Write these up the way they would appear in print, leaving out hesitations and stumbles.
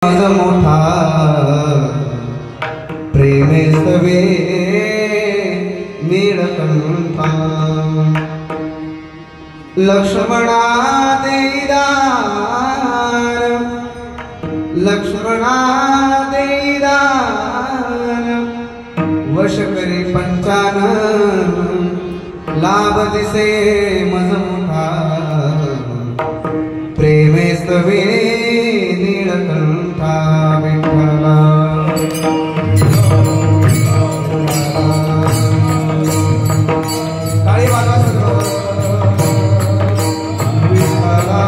मोठा प्रेमे सवे नीळकंठा लक्ष्मणा देईदार लक्ष्मणा देईदार वश करे पंचान लाभ दिसे मज मोठा प्रेमे सवे नीळकंठा विठ्ठला ताळी वाजवा सगळं विठ्ठला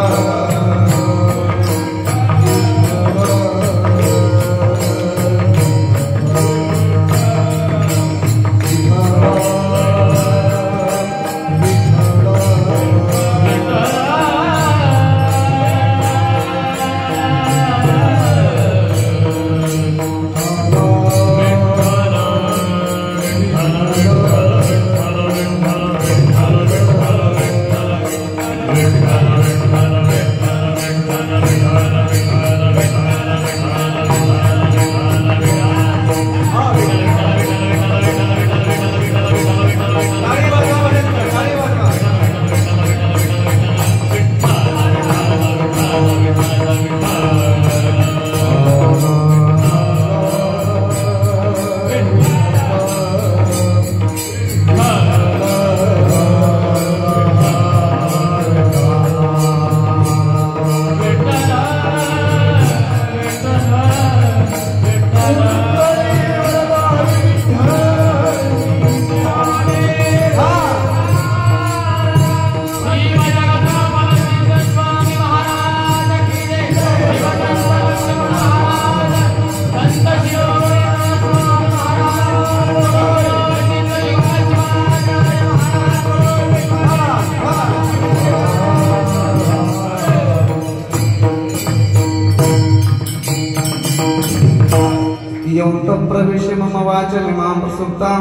प्रवेश मम वाचमिमां प्रसुप्तां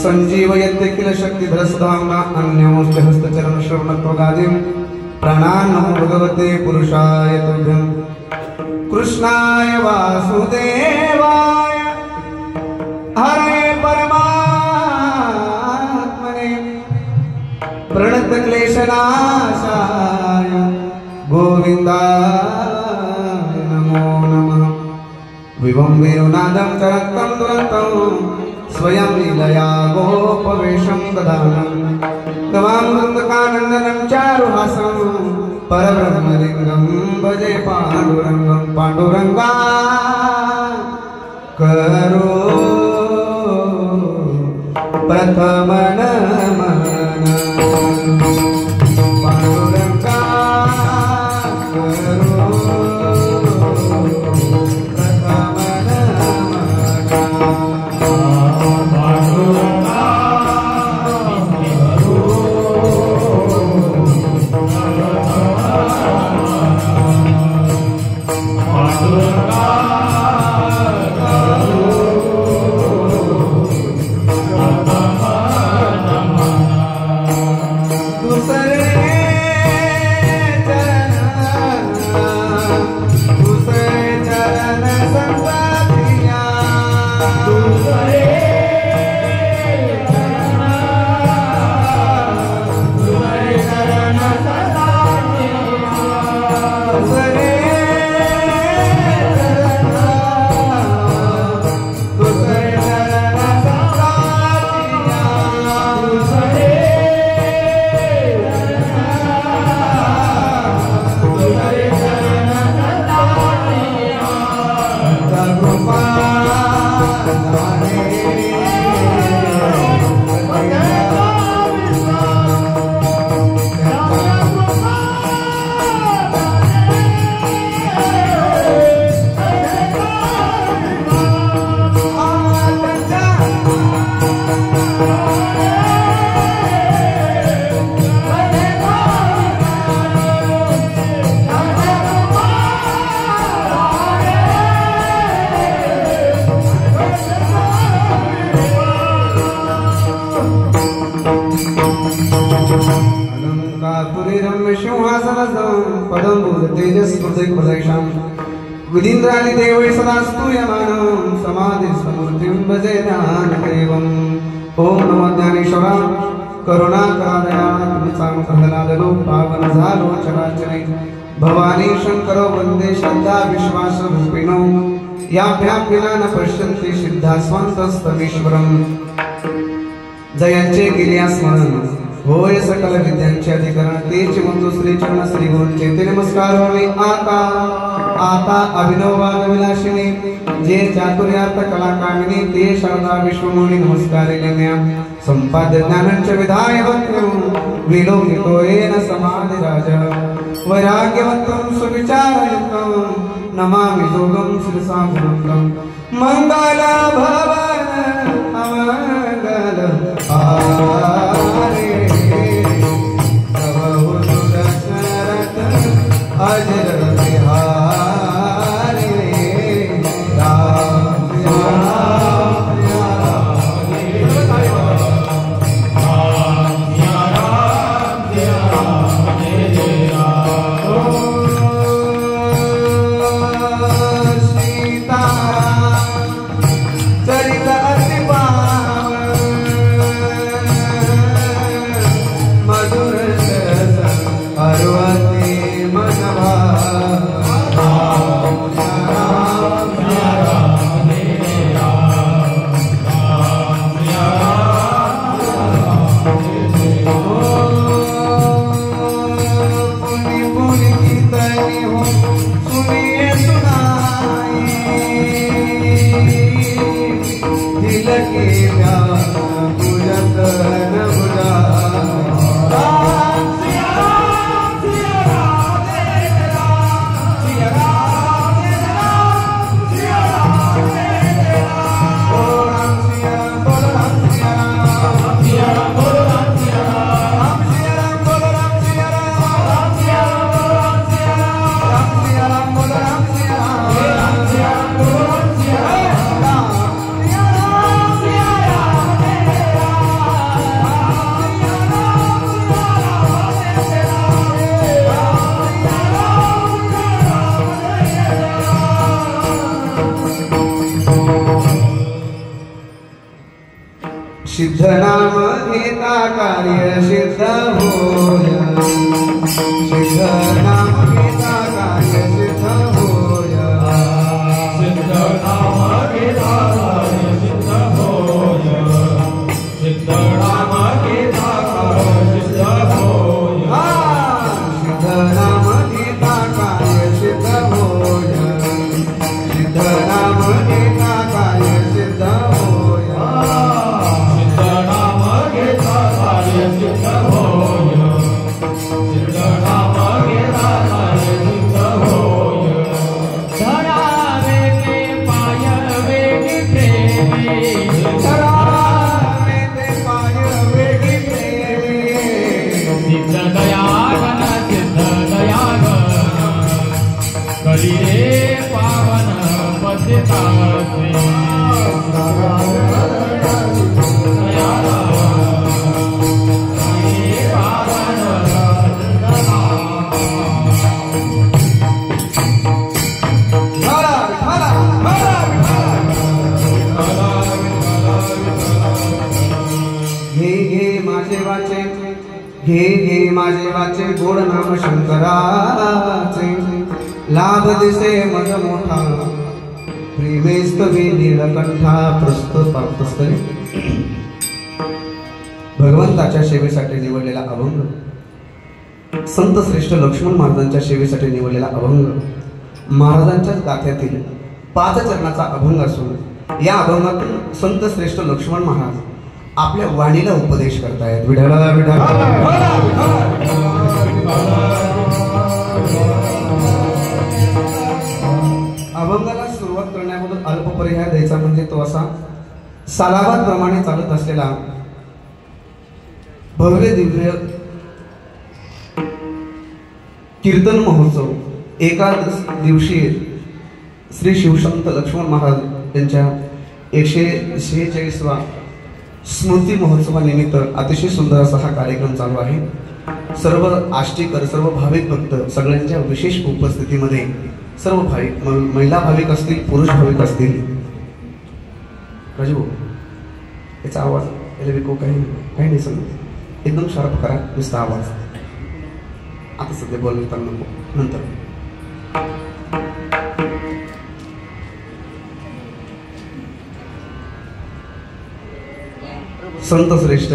संजीवयते किल शक्तिधरसुधाम्ना अन्योश्च हस्तचरण श्रवणत्वगादिं प्राणान् नमो भगवते पुरुषाय तुभ्यं कृष्णाय वासुदेवाय हरे परमात्मने प्रणतक्लेशनाशाय गोविन्दाय नमो नमः विभं वेणुनादं चरक्तं दुरन्तं स्वयं लीलया गोपवेशं ददानं गवामृतकानन्दनं चारुहासं परब्रह्मलिङ्गं भजे पाण्डुरङ्गं पाण्डुरङ्गा करो प्रथम नमः पाण्डुरङ्गा करो विधींद्राणि देवै सदा स्तूयमानं समाधि समूर्तिं भजे ज्ञानदेवम् ओम नमो ज्ञानेश्वराय करुणाकरादयाय प्रहलादलो पावन झालो चराचरे भवानी शंकरो वंदे श्रद्धा विश्वास रूपिणो याभ्यां विना न पश्यन्ति सिद्धा स्वान्तस्तमीश्वरम् जयांचे केल्या स्मरण होय सकल विद्यांचे अधिकरण तेच मंजू श्री चरण श्री गुरूंचे ते नमस्कार होवे आता आता अभिनव वागविलाशिनी जे चातुर्यार्थ कला कामिनी ते शारदा विश्वमुनी नमस्कार लेण्या संपाद्य ज्ञानंच विधाय वक्यं विलोकितो येन समाधि राजा वैराग्यवन्तं सुविचारयुक्तं नमामि योगं शिरसा गुरुं मंगल भवन अमंगल आरे प्रभु दशरथ अजर बिहारी राम सिद्ध नाम घेता कार्य सिद्ध होय सिद्ध नाम घेता कार्य सिद्ध होय सिद्ध नाम घेता कार्य सिद्ध होय सिद्ध नाम घेता कार्य सिद्ध होय सिद्ध नाम घेता कार्य सिद्ध होय सिद्ध नाम घेता कार्य सिद्ध होय सिद्ध होय सिद्ध नाम घेता कार्य सिद्ध होय धरावे ते पाय वेगी प्रेमी धरावे ते पाय वेगी प्रेमी सिद्ध दयागण कली रे पावन पतितावसे घे घे माझे वाचे गोड नाम शंकराचे लाभ दिसे मज मोठा प्रेमेस्तवे नीलकंठा प्रस्तुत पार्थस्तरी भगवंताच्या सेवेसाठी निवडलेला अभंग संत श्रेष्ठ लक्ष्मण महाराजांच्या सेवेसाठी निवडलेला अभंग महाराजांच्याच गाथ्यातील 5 चरणाचा अभंग असून या अभंगातून संत श्रेष्ठ लक्ष्मण महाराज आपल्या वाणीला उपदेश करतायत विठ्ठला विठ्ठला अभंगाला सुरुवात करण्याबद्दल अल्प पर्याय द्यायचा म्हणजे तो असा सालाबाद प्रमाणे चालत असलेला भव्य दिव्य कीर्तन महोत्सव एका दिवशी श्री शिवसंत लक्ष्मण महाराज यांच्या 146वा स्मृती महोत्सवानिमित्त अतिशय सुंदर असा हा कार्यक्रम चालू आहे। सर्व आष्टीकर सर्व भाविक भक्त सगळ्यांच्या विशेष उपस्थितीमध्ये सर्व भाविक, महिला भाविक असतील, पुरुष भाविक असतील. राजू याचा आवाज एलविको काही नाही समजत, एकदम शार्प करा नुसता आवाज. आता सध्या बोलता नको, नंतर. संत श्रेष्ठ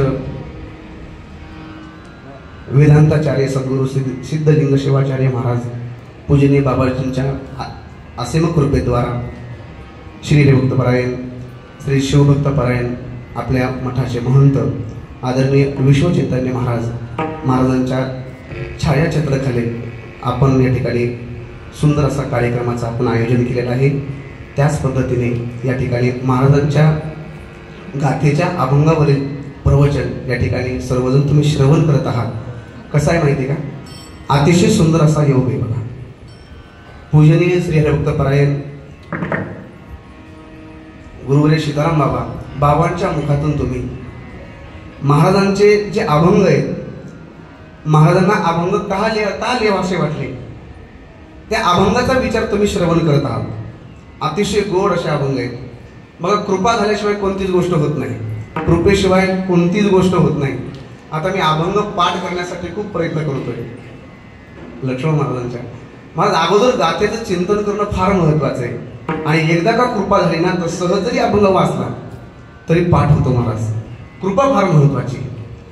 वेदांताचार्य सद्गुरु सिद्धलिंग शिवाचार्य महाराज पूजनीय बाबाजींच्या असीम कृपेद्वारा श्री हरिभक्तपरायण श्री शिवभक्तपरायण आपल्या मठाचे महंत आदरणीय विश्वचैतन्य महाराजांच्या छायाचित्राखाली आपण या ठिकाणी सुंदर असा कार्यक्रमाचं आपण आयोजन केलेलं आहे. त्याच पद्धतीने या ठिकाणी महाराजांच्या गाथेच्या अभंगावरील प्रवचन या ठिकाणी सर्वजण तुम्ही श्रवण करत आहात. कसं आहे माहिती का, अतिशय सुंदर असा योग आहे बघा. पूजनीय श्री हरिभक्तपरायण गुरुवर्य सीताराम बाबांच्या मुखातून तुम्ही महाराजांचे जे अभंग आहेत, महाराजांना अभंग का लिहावेसे वाटले त्या अभंगाचा विचार तुम्ही श्रवण करत आहात. अतिशय गोड असे अभंग आहेत बघा. कृपा झाल्याशिवाय कोणतीच गोष्ट होत नाही, कृपेशिवाय कोणतीच गोष्ट होत नाही. आता मी अभंग पाठ करण्यासाठी खूप प्रयत्न करतोय लक्ष्मण महाराजांच्या. महाराज अगोदर गाथेचं चिंतन करणं फार महत्वाचं आहे आणि एकदा का कृपा झाली ना तर सहज जरी अभंग वाचला तरी पाठ होतो. महाराज कृपा फार महत्वाची.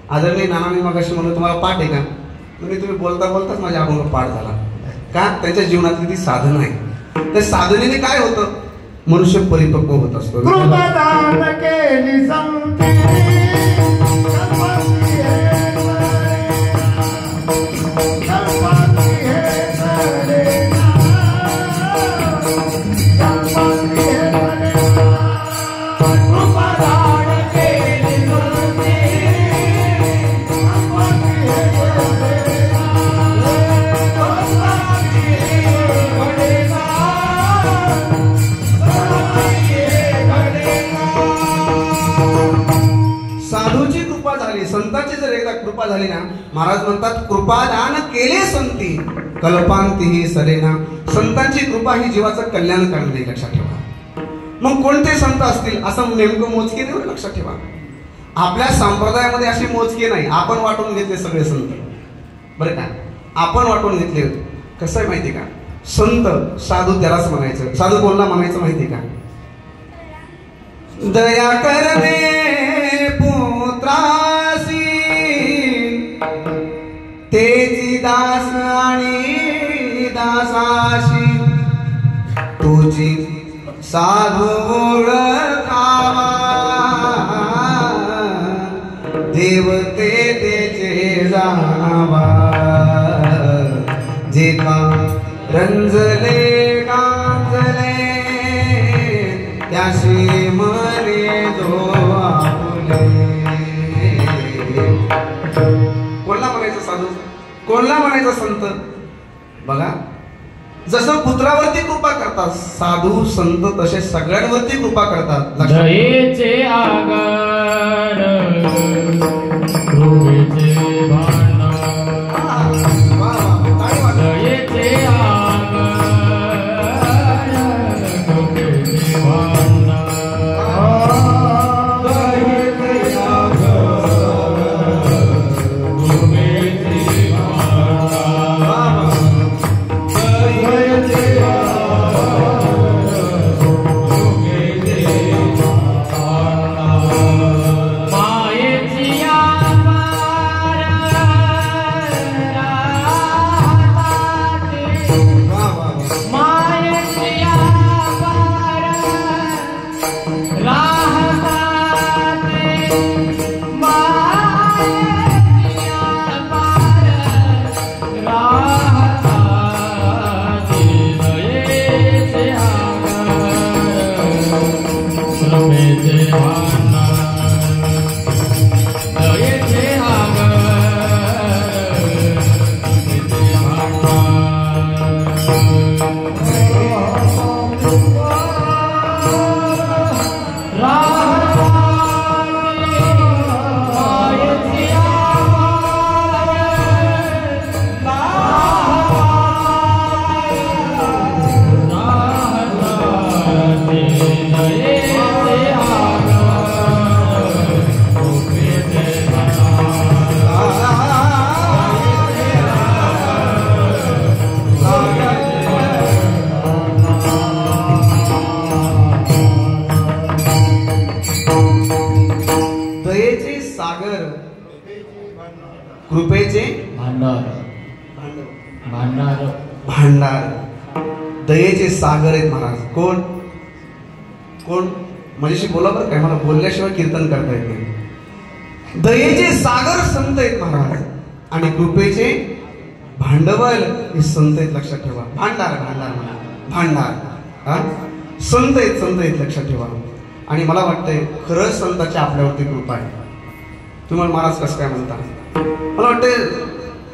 आदरणीय नानाने मगाशी म्हणलं तुम्हाला पाठ आहे का, म्हणजे तुम्ही बोलता बोलताच माझा अभंग पाठ झाला. का, त्यांच्या जीवनातली ती साधना आहे. त्या साधनेने काय होतं, मनुष्य परिपक्व होत असतो. संतांची जर एकदा कृपा झाली ना, महाराज म्हणतात कृपादान केले संती कल्पांतीही सरेना. संतांची कृपा ही जीवाचं कल्याण करणे, लक्षात ठेवा. मग कोणते संत असतील असं नेमकं मोजके नाही, लक्षात ठेवा. आपल्या संप्रदायामध्ये असे मोजके नाही. आपण वाटून घेतले सगळे संत, बरं का, आपण वाटून घेतले. कसं आहे माहिती का, संत साधू त्यालाच म्हणायचं. साधू कोणला म्हणायचं माहिती का, दया करणे पुत्रासी तेजी दास आणि दासाशी तुझी साधू ओळखावा देवते तेचे जाणावा जे का रंजले गांजले त्याशी मरे जो कोणला म्हणायचं साधू, कोणला म्हणायचं संत. बघा, जसं पुत्रावरती कृपा करतात साधू संत तसे सगळ्यांवरती कृपा करतात. दयेचे आगार कृपेचे भांडार, दयेचे आगार कृपेचे भांडार, मायेची आभार भांडार भांडार भांडार दयेचे सागर आहेत महाराज. कोण कोण माझ्याशी बोला बरं काय, मला बोलल्याशिवाय कीर्तन करता येत नाही. दयेचे सागर संत आहेत महाराज आणि कृपेचे भांडवल हे संत आहेत, लक्षात ठेवा. भांडार भांडार म्हणा, भांडार हा संत आहेत लक्षात ठेवा. आणि मला वाटतंय खरं संताची आपल्यावरती कृपा आहे. तुम्हाला महाराज कसं काय म्हणता, मला वाटतंय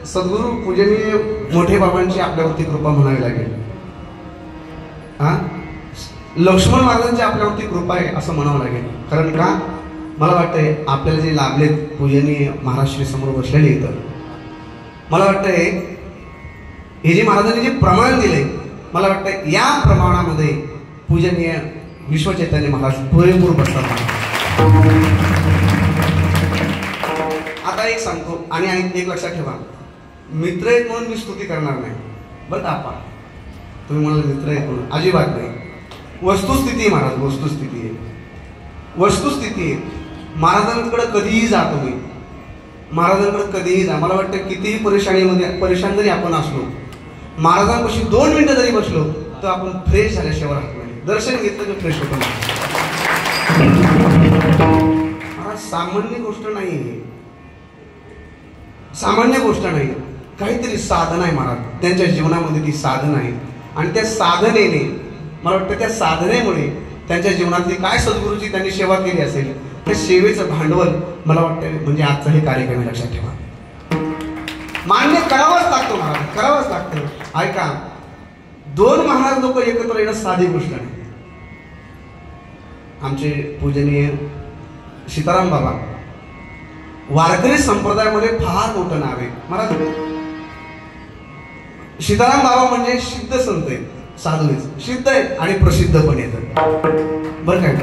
सद्गुरू पूजनीय मोठे बाबांची आपल्यावरती कृपा म्हणावी लागेल. हा लक्ष्मण महाराजांची आपल्यावरती कृपा आहे असं म्हणावं लागेल. कारण का मला वाटतंय आपल्याला जे लाभलेत पूजनीय महाराज श्री समोर बसलेले इथं, मला वाटतंय हे जे महाराजांनी जे प्रमाण दिले, मला वाटतंय या प्रमाणामध्ये पूजनीय विश्वचैतन्य महाराज पुरेपूर बसतात. आता एक सांगतो आणि एक लक्षात ठेवा, मित्र आहेत म्हणून मी स्तुती करणार नाही बरं का. आपण तुम्ही म्हणाल मित्र आहेत म्हणून, अजिबात नाही. वस्तुस्थिती आहे महाराज, वस्तुस्थिती आहे, वस्तुस्थिती आहे. महाराजांकडे कधीही जा तुम्ही, महाराजांकडे कधीही जा. मला वाटतं कितीही परेशान जरी आपण असलो, महाराजांपाशी 2 मिनिटं जरी बसलो तर आपण फ्रेश झाल्याशिवाय राहत नाही. दर्शन घेतलं की फ्रेश होतो. महाराज सामान्य गोष्ट नाही, सामान्य गोष्ट नाही. काहीतरी साधन आहे महाराज त्यांच्या जीवनामध्ये, ती साधन आहे. आणि त्या साधनेने मला वाटतं, त्या साधनेमुळे त्यांच्या जीवनातली काय सद्गुरूची त्यांनी सेवा केली असेल, त्या सेवेचं भांडवल मला वाटतं म्हणजे आजचा हे कार्यक्रम आहे. लक्षात ठेवा, मान्य करावंच लागतो महाराज, करावंच लागतं. ऐका, 2 महाराज लोक एकत्र येणं साधी गोष्ट नाही. आमचे पूजनीय सीताराम बाबा वारकरी संप्रदायामध्ये फार मोठं नाव आहे महाराज. सीताराम बाबा म्हणजे सिद्ध संत आहेत, साधू आहेत, सिद्ध आहेत आणि प्रसिद्ध पण येतात बरं काय.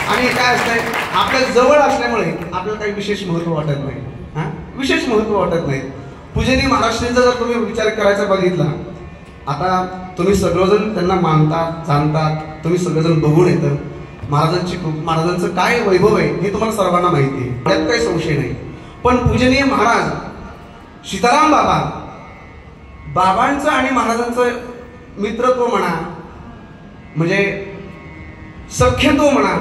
आणि काय असतंय, आपल्या जवळ असल्यामुळे आपल्याला काही विशेष महत्व वाटत नाही. हा विशेष महत्व वाटत नाही. पूजनीय महाराष्ट्राचा जर तुम्ही विचार करायचा बघितला, आता तुम्ही सगळेजण त्यांना मानतात, जाणतात, तुम्ही सगळेजण बघून येतं. महाराजांचं काय वैभव आहे हे तुम्हाला सर्वांना माहिती आहे, त्यात काही संशय नाही. पण पूजनीय महाराज सीताराम बाबा, बाबांचं आणि महाराजांचं मित्रत्व म्हणा, म्हणजे सख्यत्व म्हणा,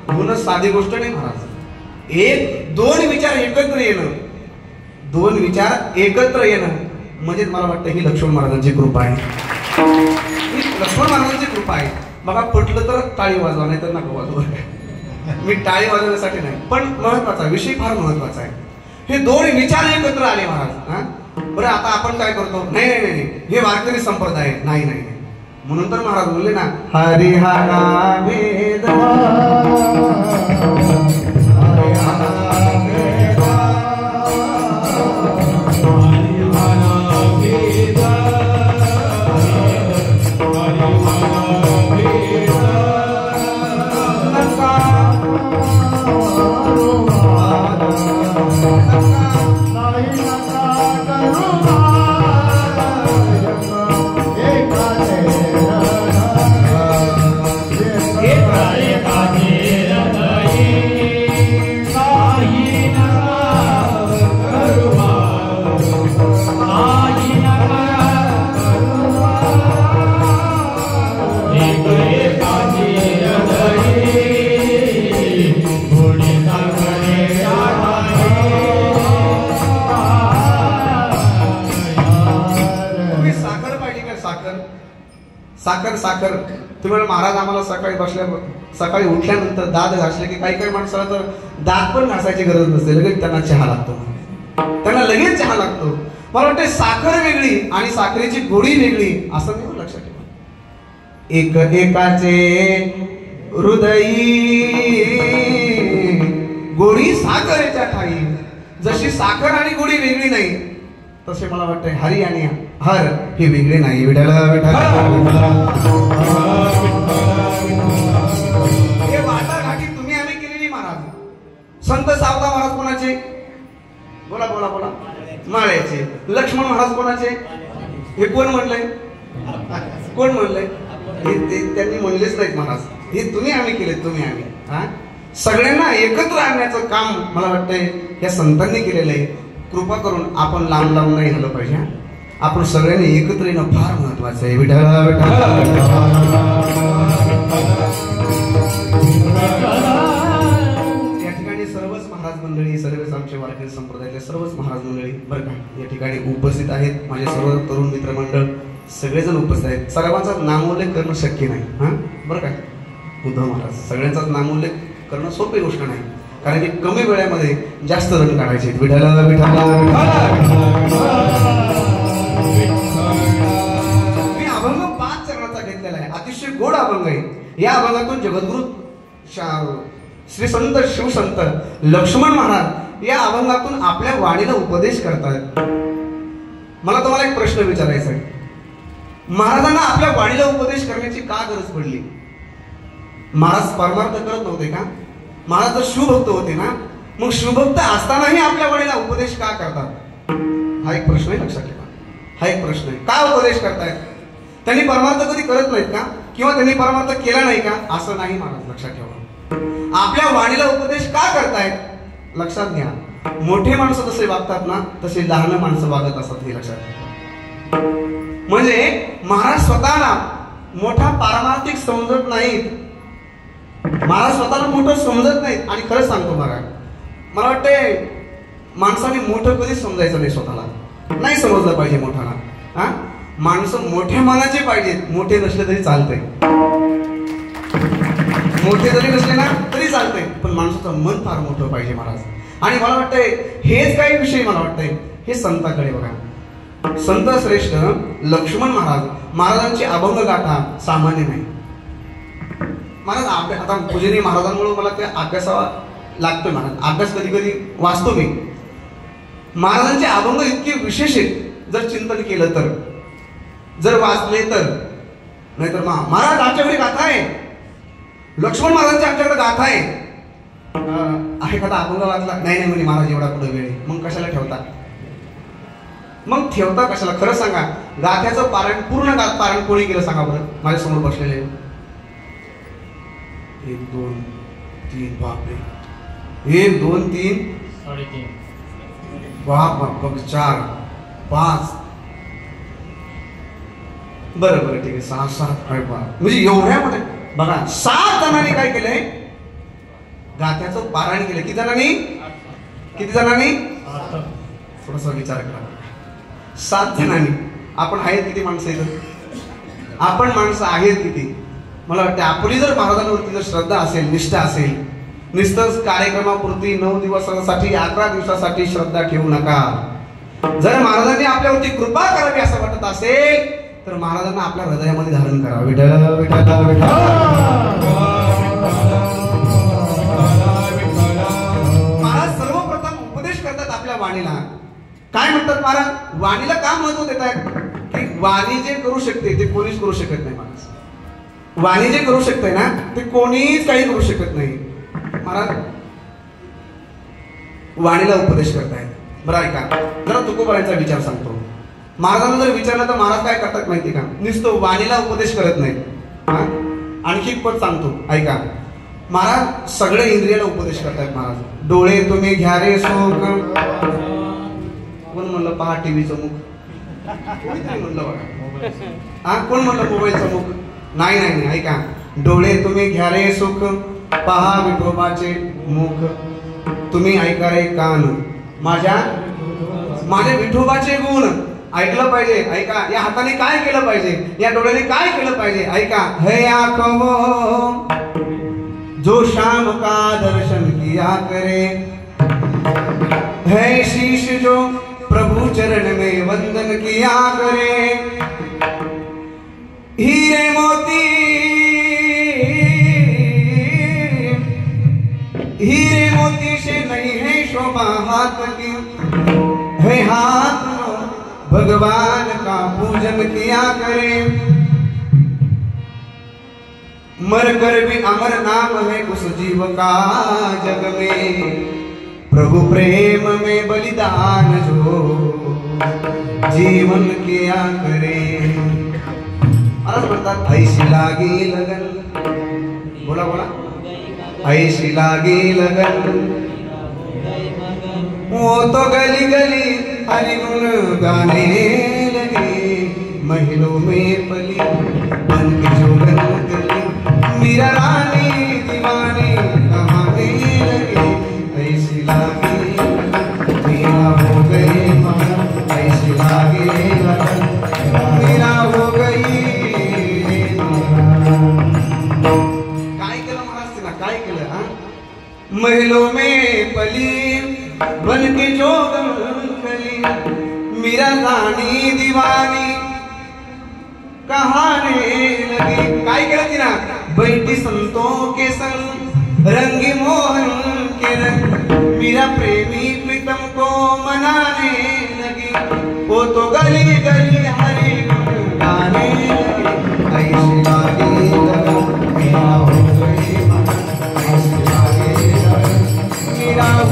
होणं साधी गोष्ट नाही महाराज. 2 विचार एकत्र येणं, 2 विचार एकत्र येणं म्हणजे मला वाटतं ही लक्ष्मण महाराजांची कृपा आहे. लक्ष्मण महाराजांची कृपा आहे. बघा, पटलं तर टाळी वाजवा, नाही तर नका वाजवा. मी टाळी वाजवण्यासाठी नाही, पण महत्वाचा विषय फार महत्वाचा आहे. हे 2 विचार एकत्र आले महाराज. हा बरं, आता आपण काय करतो, नाही नाही नाही हे वारकरी संप्रदाय नाही नाही, म्हणून तर महाराज बोलले ना, हरिहरा वेद साखर साखर. तुम्ही महाराज आम्हाला सकाळी उठल्यानंतर दात घासले की काही माणसाला तर दात पण घासायची गरज नसते, लगेच त्यांना चहा लागतो, त्यांना लगेच चहा लागतो. मला वाटतं साखर वेगळी आणि साखरेची गोडी वेगळी असं नाही, लक्षात ठेवा. एकाचे हृदयी गोडी साखरेच्या ठाई. जशी साखर आणि गोडी वेगळी नाही, तसे मला वाटतं हरी आणि हर हे वेगळे नाही. विठ्ठल विठ्ठल हे वाटाघाटी तुम्ही आम्ही केलेली महाराज. संत सावता महाराज कोणाचे, बोला बोला बोला, माळ्याचे. लक्ष्मण महाराज कोणाचे, हे कोण म्हणलंय, कोण म्हणलंय, हे त्यांनी म्हणलेच नाहीत महाराज. हे तुम्ही आम्ही केले, तुम्ही आम्ही. हा सगळ्यांना एकत्र आणण्याचं काम मला वाटतंय या संतांनी केलेलं आहे. कृपा करून आपण लांब लांब नाही गेलं पाहिजे. आपण सगळ्यांनी एकत्र येणं फार महत्वाचं आहे. विठ्ठला या ठिकाणी सर्वच महाराज मंडळी, सर्वच आमचे वारकरी संप्रदायातले सर्वच महाराज मंडळी बरं का या ठिकाणी उपस्थित आहेत. माझे सर्व तरुण मित्रमंडळ सगळेजण उपस्थित आहेत. सर्वांचा नामोल्लेख करणं शक्य नाही. बरं का उद्धव महाराज सगळ्यांचाच नामोल्लेख करणं सोपी गोष्ट नाही, कारण की कमी वेळामध्ये जास्त रन काढायचे. विठ्ठला विठ्ठला मी अभंग 5 चरणाचा घेतलेला आहे. अतिशय गोड अभंग आहे. या अभंगातून जगद्गुरु श्री संत शिवसंत लक्ष्मण महाराज या अभंगातून आपल्या वाणीला उपदेश करतात. मला तुम्हाला एक प्रश्न विचारायचा आहे. महाराजांना आपल्या वाणीला उपदेश करण्याची का गरज पडली? महाराज परमार्थ करत नव्हते का? महाराज तर शिवभक्त होते ना, मग शिवभक्त असतानाही आपल्या वाणीला उपदेश का करतात? हा एक प्रश्न आहे, लक्षात ठेवा. हा एक प्रश्न आहे. का उपदेश करतायत? त्यांनी परमार्थ कधी करत नाहीत का? किंवा त्यांनी परमार्थ केला नाही का? असं नाही महाराज, लक्षात ठेवा. आपल्या वाणीला उपदेश का करतायत? लक्षात घ्या. मोठे माणसं जसे वागतात ना तसे लहान माणसं वागत असतात, हे लक्षात घ्या. म्हणजे महाराज स्वतःला मोठा पारमार्थिक समजत नाहीत. महाराज स्वतःला मोठं समजत नाहीत. आणि खरंच सांगतो महाराज, मला वाटतंय माणसाने मोठं कधीच समजायचं नाही. स्वतःला नाही समजलं पाहिजे मोठाला. माणसं मोठ्या मनाचे पाहिजेत. मोठे नसले तरी चालतंय, मोठे जरी नसले ना तरी चालतंय, पण माणसाचं मन फार मोठं पाहिजे महाराज. आणि मला वाटतंय हेच काही विषय मला वाटतंय हे संतांकडे बघा. संत श्रेष्ठ लक्ष्मण महाराजांची अभंग गाथा सामान्य नाही. महाराज आता पूजनीय महाराजांमुळे मला ते अभ्यासावा लागतोय. महाराज अभ्यास कधी कधी वाचतो मी. महाराजांचे अभंग इतके विशेष आहेत. जर चिंतन केलं तर, जर वाचले तर. नाहीतर महाराज आमच्याकडे गाथा आहे, लक्ष्मण महाराजांची आमच्याकडे गाथा आहे. एखादा अभंग वाचला नाही नाही म्हणजे महाराज एवढा पुढे वेळ, मग कशाला ठेवता? मग ठेवता कशाला? खरं सांगा. गाथ्याचं पारायण पूर्ण पारायण कोणी केलं सांगा बरं? माझ्या समोर बसलेले 1 2 3 बापरे 1 2 3 3.5 बाप 4 5 बरं बरं ठीक आहे 6 7 म्हणजे एवढ्यामध्ये बघा 7 जणांनी काय केलंय? गाथ्याचं पारायण केलं. किती जणांनी? किती जणांनी? थोडासा विचार करा. 7 जणांनी. आपण आहेत किती माणसं इथं? आपण माणसं आहेत किती? मला वाटतं आपली जर महाराजांवरती जर श्रद्धा असेल, निष्ठा असेल, नुसतंच कार्यक्रमापुरती 9 दिवसासाठी 11 दिवसासाठी श्रद्धा ठेवू नका. जर महाराजांनी आपल्यावरती कृपा करावी असं वाटत असेल तर महाराजांना आपल्या हृदयामध्ये धारण करा. विठ्ठल विठ्ठल विठ्ठल. महाराज सर्वप्रथम उपदेश करतात आपल्या वाणीला. काय म्हणतात महाराज? वाणीला का महत्व देतात? की वाणी जे करू शकते ते कोणीच करू शकत नाही. महाराज वाणी जे करू शकते ना ते कोणीच काही करू शकत नाही. महाराज वाणीला उपदेश करतायत. बरं ऐका, जरा तुकोबारांचा विचार सांगतो. महाराजांना जर विचारलं तर महाराज काय करतात माहिती का? नुसतं वाणीला उपदेश करत नाही. आणखी एक पद सांगतो ऐका. महाराज सगळे इंद्रियाला उपदेश करतायत. महाराज डोळे तुम्ही घ्या रे सोक. कोण म्हणलं पहा टीव्हीचं मुख? म्हणलं बघा. कोण म्हणलं मोबाईलचं मुख? नाही नाही नाही. ऐका. डोळे तुम्ही घ्या रे सुख, पहा विठोबाचे मुख. तुम्ही ऐका रे कान, माझ्या विठोबाचे गुण ऐकलं पाहिजे. ऐका. या हाताने काय केलं पाहिजे? या डोळ्याने काय केलं पाहिजे? ऐका. हे आंखों जो शाम का दर्शन किया करे, है शीश जो प्रभु चरण में वंदन किया करे. हीरे मोती से नहीं है शोभा हाथ की, है हाथ भगवान का पूजन किया करे. मर कर भी अमर नाम है उस जीव का जग में, प्रभु प्रेम में बलिदान जो जीवन किया करे. महाराज म्हणतात ऐशी लागी लगन. बोला बोला. ऐशी लागी लगन वो तो गली गली हरि गुण गाने लगे, महलों में पली बन के जोगन गली, मीरा रानी दीवानी कहाने लगे, ऐसी लागे मेरा हो गए मगन, ऐसी लागे लगन मेरा हो गई। काय केलं महाराज तिला, काय केलं हा? महलों में पली बन के जोगन गली, मीरा रानी दीवानी कहाने लगी। काय केलं तिला? बैठी संतों के संग रंगी मोहन के रंग, मीरा प्रेमी प्रीतम को मनाने लगी, वो तो गली गली हरि गुण गाने लगी, ऐसी लागे लगन मेरा हो गई मगन, ऐसी लागे लगन मेरा हो गई।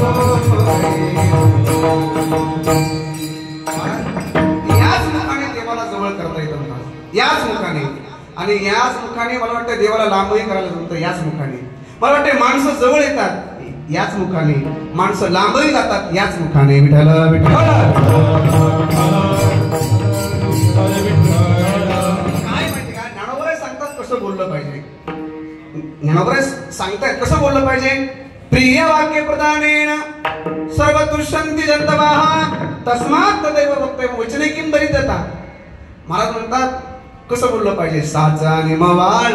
याच मुखाने देवाला जवळ करता येतं मला, याच मुखाने, आणि याच मुखाने मला वाटतं देवाला लांबही करायला जमतं याच मुखाने। मला वाटतं माणसं जवळ येतात याच मुखाने, माणसं लांबही जातात याच मुखाने। विठ्ठल विठ्ठल काय माहिती का, ज्ञानोबा सांगतात कसं बोललं पाहिजे, ज्ञानोबा सांगतात कसं बोललं पाहिजे। प्रिय वाक्य प्रदानेन सर्व तुष्यन्ति जन्तवः, तस्मात् तदैव वक्तव्यं वचने किं दरिद्रता। महाराज म्हणतात कसं बोललं पाहिजे। साचा आणि मवाळ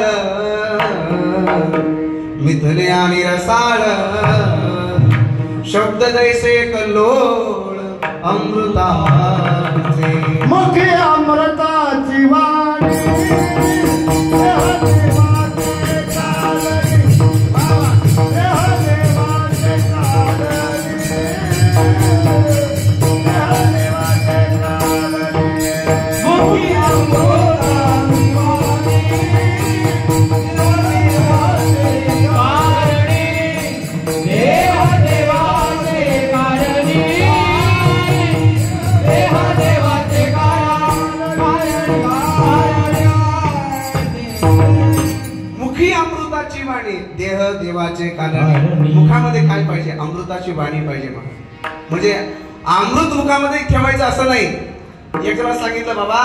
मिथुने आणि रसाळ, शब्द जैसे कल्लोळ अमृताचे, मुखे अमृताची वाणी, देह देवाचे कारण। मुखामध्ये काय पाहिजे? अमृताची वाणी पाहिजे। म्हणजे अमृत मुखामध्ये ठेवायचं असं नाही। एकाला सांगितलं बाबा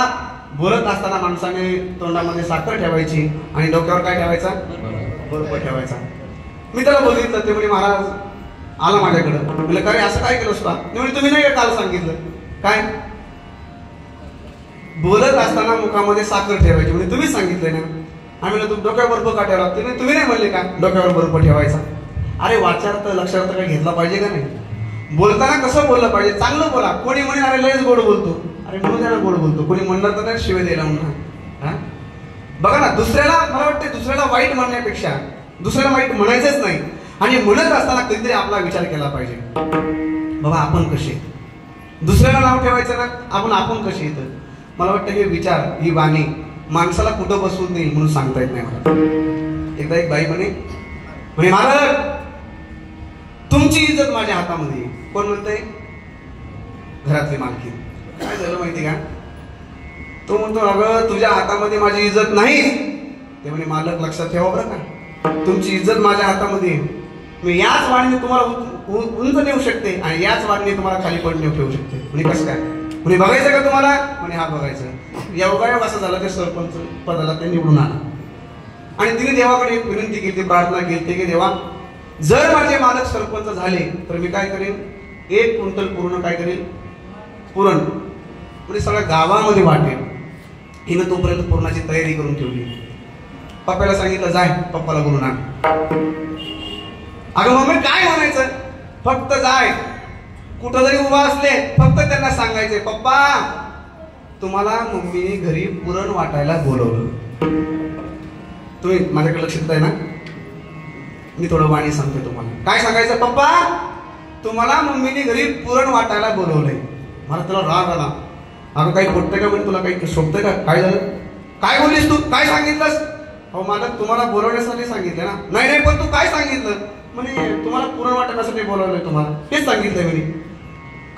बोलत असताना माणसाने तोंडामध्ये साखर ठेवायची आणि डोक्यावर काय ठेवायचा? बर्फ ठेवायचा। मी त्याला बघितलं, ते म्हणे महाराज आला माझ्याकडे, म्हणलं का रे असं काय केलं असता? म्हणजे तुम्ही नाही काल सांगितलं काय? बोलत असताना मुखामध्ये साखर ठेवायची म्हणजे तुम्ही सांगितलंय ना। आम्ही तू डोक्यावर बर्फ का ठेवला? तुम्ही नाही म्हणले का डोक्यावर बर्फ ठेवायचा? अरे वाचार्थ लक्षार्थ काय घेतला पाहिजे का नाही? बोलताना कसं बोललं पाहिजे? चांगलं बोला। कोणी म्हणे अरे लयच गोड बोलतो, अरे म्हणून त्याला गोड बोलतो, कोणी म्हणणार तर नाही शिवाय द्यायला म्हणून। बघा ना, दुसऱ्याला मला वाटते दुसऱ्याला वाईट म्हणण्यापेक्षा दुसऱ्याला वाईट म्हणायचंच नाही, आणि म्हणत असताना कधीतरी आपला विचार केला पाहिजे बाबा आपण कसे, दुसऱ्याला नाव ठेवायचं ना, आपण कसे येतं। मला वाटतं हे विचार, ही वाणी माणसाला कुठं बसवून देईल म्हणून सांगता येत नाही मला। एकदा एक बाई म्हणे महाराज तुमची इज्जत माझ्या हातामध्ये। कोण म्हणतंय? घरातली मालकी। काय झालं माहिती का? तो म्हणतो अगं तुझ्या हातामध्ये माझी इज्जत नाही। ते म्हणे मालक लक्षात ठेवा बरं का, तुमची इज्जत माझ्या हातामध्ये। मी याच वाणीने तुम्हाला उंच नेऊ शकते आणि याच वाणीने तुम्हाला खाली पण नेऊ ठेवू शकते। म्हणे कसं काय? म्हणे बघायचं का तुम्हाला? म्हणे हा बघायचं। योगायोग असं झालं ते सरपंच पदाला ते निवडून आला आणि तिने देवाकडे विनंती केली, प्रार्थना केली की देवा जर माझे मालक सरपंच झाले तर मी काय करेन? 1 क्विंटल पूर्ण काय करेन? पुरण म्हणजे सगळ्या गावामध्ये वाटेल। हिनं तोपर्यंत पुरणाची तयारी करून ठेवली। पप्पाला सांगितलं जाय पप्पाला बोलून आण। अगं मम्मी काय म्हणायचं? फक्त जाय, कुठं जरी उभा असले फक्त त्यांना सांगायचे पप्पा तुम्हाला मम्मीने घरी पुरण वाटायला बोलवलं। तुम्ही माझ्याकडे लक्ष देताय ना? मी थोडं वाणी सांगते तुम्हाला। काय सांगायचं? पप्पा तुम्हाला मम्मीने घरी पुरण वाटायला बोलवलंय। मला तुला राग आला। अगं काही खोटतंय का? म्हणजे तुला काही शोभतंय का? काय झालं? काय बोललीस तू? काय सांगितलंस? अहो मालक तुम्हाला बोलवण्यासाठी सांगितलं ना। नाही पण तू काय सांगितलं? म्हणे तुम्हाला पुरण वाटण्यासाठी बोलवलंय तुम्हाला, हेच सांगितलंय म्हणे।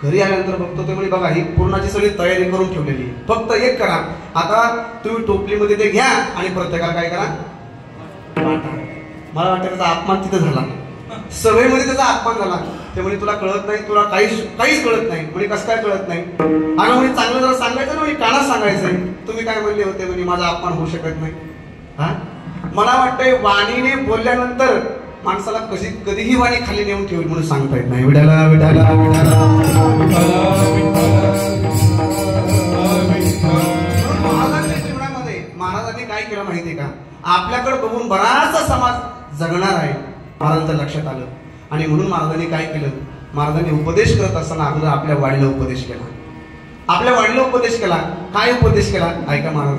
घरी आल्यानंतर बघतो ते म्हणे बघा ही पुरणाची सगळी तयारी करून ठेवलेली, फक्त एक करा, आता तुम्ही टोपलीमध्ये ते घ्या आणि प्रत्येकाला काय करा? वाटा। मला वाटतं त्याचा अपमान तिथे झाला, सभेमध्ये त्याचा अपमान झाला। ते म्हणे तुला कळत नाही, तुला काहीच कळत नाही. म्हणजे कसं काय कळत नाही? अगं म्हणे चांगलं जरा सांगायचं ना, म्हणजे कानात सांगायचंय. तुम्ही काय म्हणले होते? म्हणजे माझा अपमान होऊ शकत नाही. हा, मला वाटतंय वाणीने बोलल्यानंतर माणसाला कधीही वाणी खाली नेऊन ठेवली म्हणून सांगता येत नाही. विठाला विठाला विठाला. महाराजांच्या जीवनामध्ये महाराजांनी काय केलं माहितीये का? आपल्याकडे बघून बराचसा समाज जगणार आहे महाराजांच्या लक्षात आलं. आणि म्हणून महाराजांनी काय केलं? महाराजांनी उपदेश करत असताना अगोदर आपल्या वाडीला उपदेश केला. आपल्या वाडीला उपदेश केला. काय उपदेश केला ऐका महाराज.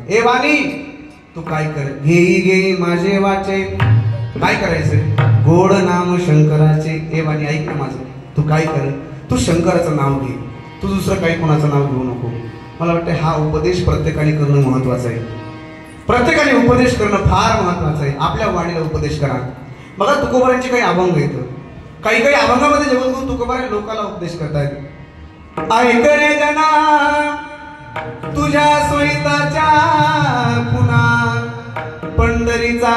ए वाणी तू काय कर, घेई घेई माझे वाचे. काय करायचं? गोड नाम शंकराचे. ए वाणी ऐक ना माझं. तू काय कर, तू शंकराचं नाव घे. तू दुसरं काही कोणाचं नाव घेऊ नको. मला वाटतं हा उपदेश प्रत्येकाने करणं महत्वाचं आहे. प्रत्येकाने उपदेश करणं फार महत्वाचं आहे. आपल्या वाणीला उपदेश करा. बघा तुकोबारांचे काही अभंग येतं. काही काही अभंगामध्ये जगद्गुरू तुकोबारा लोकांना उपदेश करतायत. ऐक रे जना तुझ्या सोयीताच्या पुन्हा पंढरीचा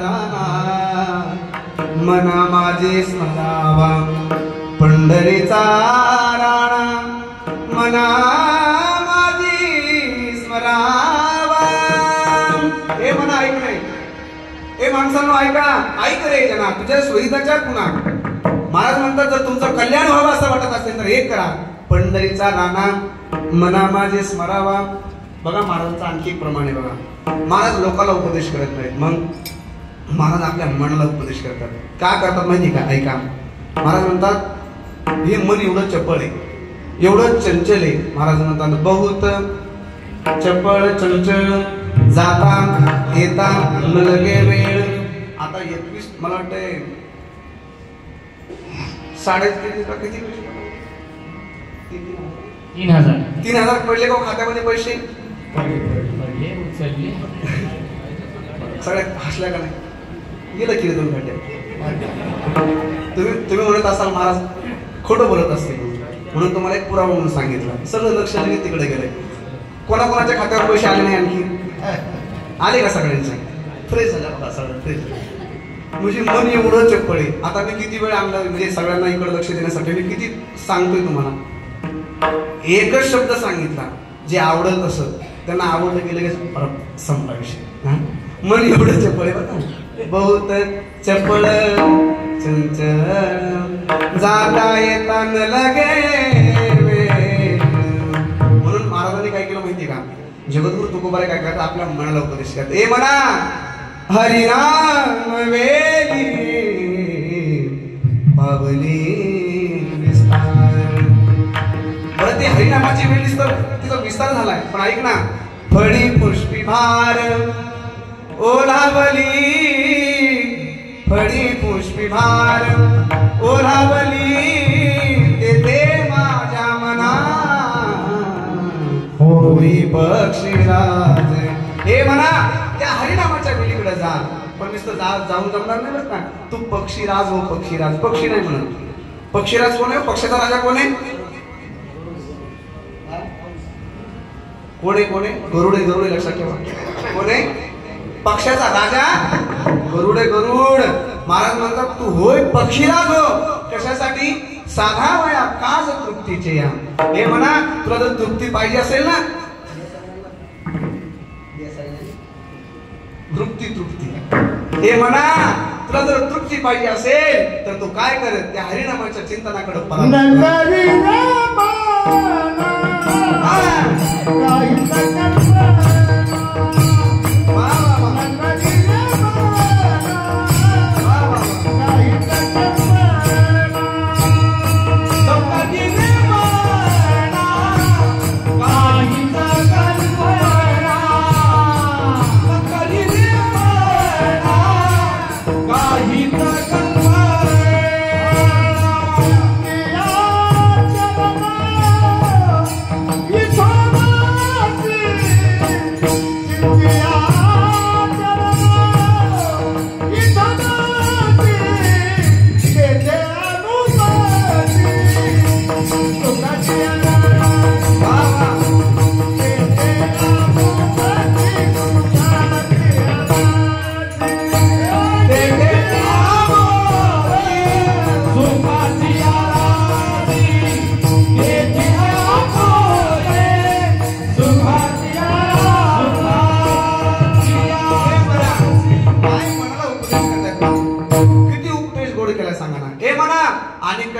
राणा मना माझे स्मरावा. पंढरीचा राणा मना माझी स्मरावा. हे म्हणा ऐक नाही. हे माणसांनो ऐका. ऐक रे जना तुझ्या सोयीताच्या पुन्हा. महाराज म्हणतात जर तुमचं कल्याण व्हावं असं वाटत असेल तर हे करा. पंढरीचा राणा मना माझे स्मरावा. बघा महाराजांचा आणखी एक प्रमाणे बघा. महाराज लोकांना उपदेश करत नाहीत. मग महाराज आपल्या मनाला उपदेश करतात. का करतात माहिती का? ऐका. महाराज म्हणतात हे मन एवढं चपळ आहे, एवढं चंचल आहे. महाराज म्हणतात बहुत चपळ चंचल जाता येता न लगे वेळ. आता 21 मला वाटतंय 3,000 पडले का खात्यामध्ये पैसे? सगळ्या हसल्या का नाही? गेलं की 2 घंटे. तुम्ही म्हणत असाल महाराज खोटं बोलत असतील म्हणून तुम्हाला एक पुरावा म्हणून सांगितलं. सगळं लक्ष लगेच तिकडे गेलंय. कोणाकोणाच्या खात्यावर पैसे आले नाही? आणखी आले का सगळ्यांचे? फ्रेश झाल्या बघा सगळं फ्रेश. म्हणजे मन एवढं चप्पळ आहे. आता मी किती वेळ आणला म्हणजे सगळ्यांना इकडे लक्ष देण्यासाठी मी किती सांगतोय तुम्हाला. एकच शब्द सांगितला जे आवडत असत त्यांना आवडलं गेलं की संपला विषय. मन एवढं चपळ आहे बघा. बहुत चपळ चंचल जाता येता न लगे. म्हणून महाराजांनी काय केलं माहितीये का? जगद्गुरू तुकोबारे काय करतात? आपल्या मनाला उपदेश करतात. ए मना हरिनाम वेली पावली विस्तार. बरं ते हरिनामाची वेळ दिसतं तिचा विस्तार झालाय. पण ऐक ना. फळी पुष्पी भार ओलावली. फळी पुष्पी भार ओलावली ते माझ्या मना होई पक्षीराज. हे म्हणा त्या हरिनामाच्या वेळीकडे जा. नुसतं जाऊन जमणार नाही बरं का. तू पक्षीराज हो पक्षीराज. पक्षी नाही म्हणत. पक्षीराज कोण आहे? पक्षाचा राजा कोण आहे? कोण आहे? गरुडे. गरुडे लक्षात ठेवा. कोण आहे? पक्षाचा राजा गरुडे. गरुड. महाराज म्हणतात तू होय पक्षीराज हो. कशासाठी? साधा वया काज तृप्तीचे या. हे म्हणा तुला जर तृप्ती पाहिजे असेल ना, तृप्ती हे म्हणा तुला जर तृप्ती पाहिजे असेल तर तू काय कर, त्या हरिनामाच्या चिंतनाकडे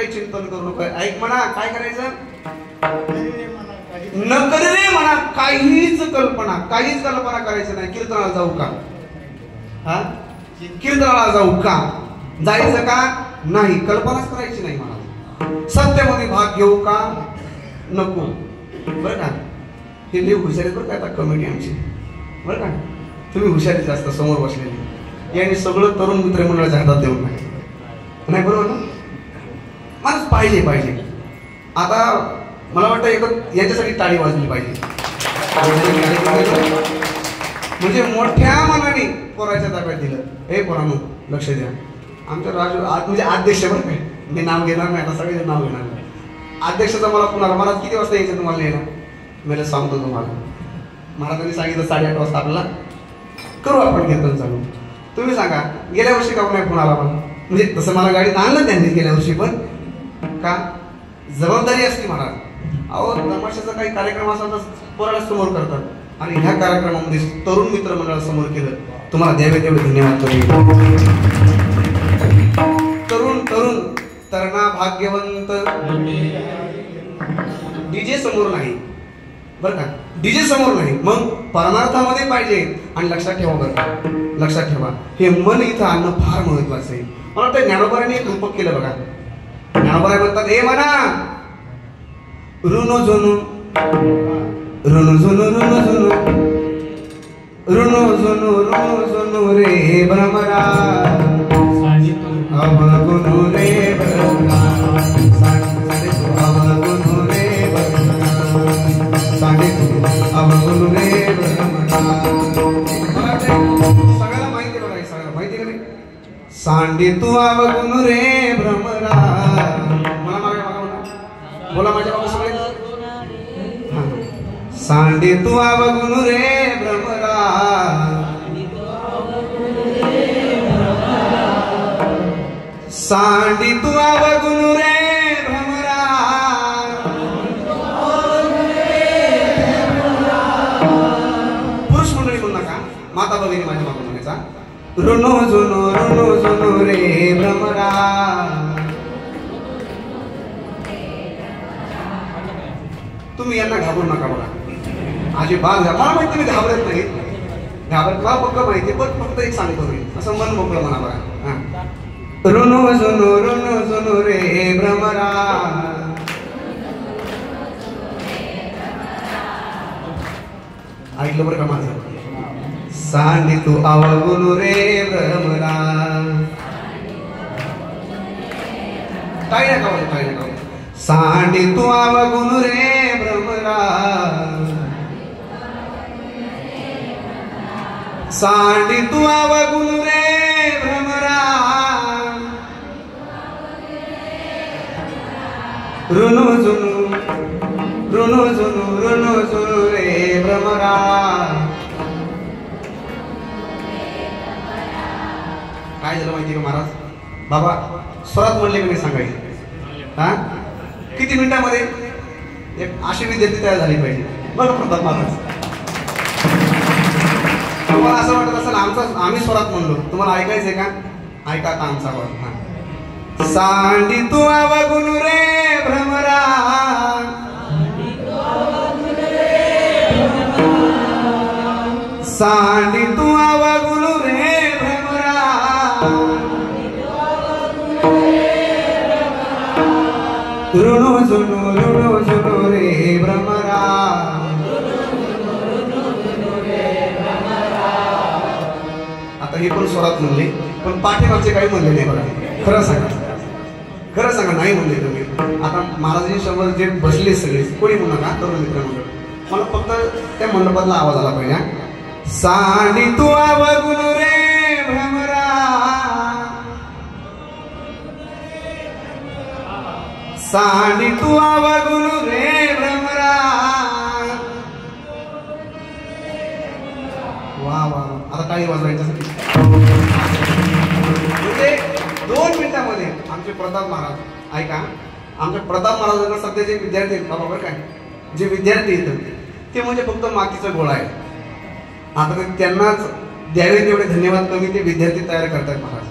चिंतन करू नको. ऐक म्हणा काय करायचं, न करे रे म्हणा काहीच कल्पना करायचं नाही. कीर्तनाला जाऊ का? हा कीर्तनाला जाऊ का? जायचं का नाही? कल्पनाच करायची नाही मला. सत्यामध्ये भाग घेऊ का नको? बरं का हे लई हुशारी बरं का आता कमिटी आमची. बरं का तुम्ही हुशारी जास्त समोर बसलेली. यांनी सगळं तरुण मित्रमंडळाच्या हातात देऊन नाही. बरोबर ना? माणूस पाहिजे. आता मला वाटतं एक याच्यासाठी टाळी वाजली पाहिजे. म्हणजे मोठ्या मनाने पोराच्या ताब्यात दिलं. हे पोरांनो लक्ष द्या. आमच्या राजू म्हणजे अध्यक्ष बरं काय, मी नाव घेणार नाही आता, सगळे नाव घेणार नाही. अध्यक्षाचा मला पुन्हा मला किती वाजता यायचं तुम्हाला येणार? मी सांगतो तुम्हाला. महाराजांनी सांगितलं 8:30 वाजता आपल्याला करू आपण कीर्तन चालू. तुम्ही सांगा गेल्या वर्षी का नाही फोन आला मला? म्हणजे तसं मला गाडीत आणलं त्यांनी गेल्या वर्षी, पण का जबाबदारी असते महाराज. अहो तमाशाचा काही कार्यक्रम असेल तर पोराला समोर करतात आणि ह्या कार्यक्रमामध्ये तरुण मित्र मंडळाला समोर केलं. तुम्हाला द्यावे तेवढे धन्यवाद करू. तरुण तरणा भाग्यवंत. डीजे समोर नाही बरं का, डीजे समोर नाही. मग परमार्थामध्ये पाहिजे. आणि लक्षात ठेवा बरं, लक्षात ठेवा हे मन इथं आणणं फार महत्वाचं आहे. मला वाटतं ज्ञानोबारांनी एक रूपक केलं बघा. ज्ञानोबा म्हणतात हे म्हणा ऋणो झुनू ऋणो झुनू ऋणो झुनू ऋणो झुनू ऋणो झुनू रे भ्रमरा अवगुणू रे भ्रमरा अवगुणू रे भ्रमरा सांगे तू अवगुणू रे भ्रमरा. सगळ्याला माहिती बघा, सगळ्याला माहिती का नाही? सांडे तू अवगुणू रे भ्रमरा. मला मागे बघा बोला माझ्या बाबा सगळे. सांडे तू अवगुणू रे भ्रमरा सांडी तू अवगुणू रे भ्रमरा. पुरुष मंडळी म्हणू नका, माता भगिनी माझ्या बाबा म्हणायचा ऋणो झुनो रे भ्रमरा. तुम्ही यांना घाबरू नका बघा. अजिबात मला माहिती मी घाबरत नाही, घाबरत का पक्क माहिती, पण फक्त एक सांगतो मी असं मन मोकळं म्हणा बघा. ऋणो झुनो रे भ्रमरा. ऐकलं बरं का माझं? सांडी तू अवगुणू रे भ्रमरा. काय नका सांडी तू अवगुणू रे भ्रमरा. सांडी तू अवगुणू रे भ्रमरा रुनु जुनु रुनु जुनु रुनु जुनु रे भ्रमरा. काय झालं माहिती का महाराज? बाबा स्वरात म्हणले मी सांगायचे. हा किती मिनिटामध्ये एक अशी विद्यार्थी तयार झाली पाहिजे. बघा प्रताप महाराज, तुम्हाला असं वाटत असेल आम्ही स्वरात म्हणलो, तुम्हाला ऐकायचंय का? ऐका आता आमचा वर. सांडी तू अवगुण रे भ्रमरा सांडी तू अवगुण रे भ्रमरा ऋणु जुनु रे भ्रमरा. आता हे पण स्वरात म्हणले, पण पाठीमागचे काही म्हणले नाही बघा. खरं सांगा, खरं सांगा, नाही म्हणले तुम्ही. आता महाराजांनी समोर जे बसले सगळे, कोणी म्हणू नका, तरुण मित्र म्हणून मला फक्त त्या मंडपातला आवाज आला पाहिजे. सांडी तू अवगुण रे भ्रमरा सांडी तू अवगुण रे भ्रमरा. वा वा, आता काही वाजवायच्यासाठी म्हणजे 2 मिनिटांमध्ये आमचे प्रताप महाराज, ऐका, आमच्या प्रताप महाराजांना सध्या जे विद्यार्थी आहेत बाबा, बरं काय, जे विद्यार्थी येतात ते म्हणजे फक्त मातीचा गोळा आहे. आता त्यांनाच द्यावे तेवढे धन्यवाद कमी ते विद्यार्थी तयार करतात महाराज.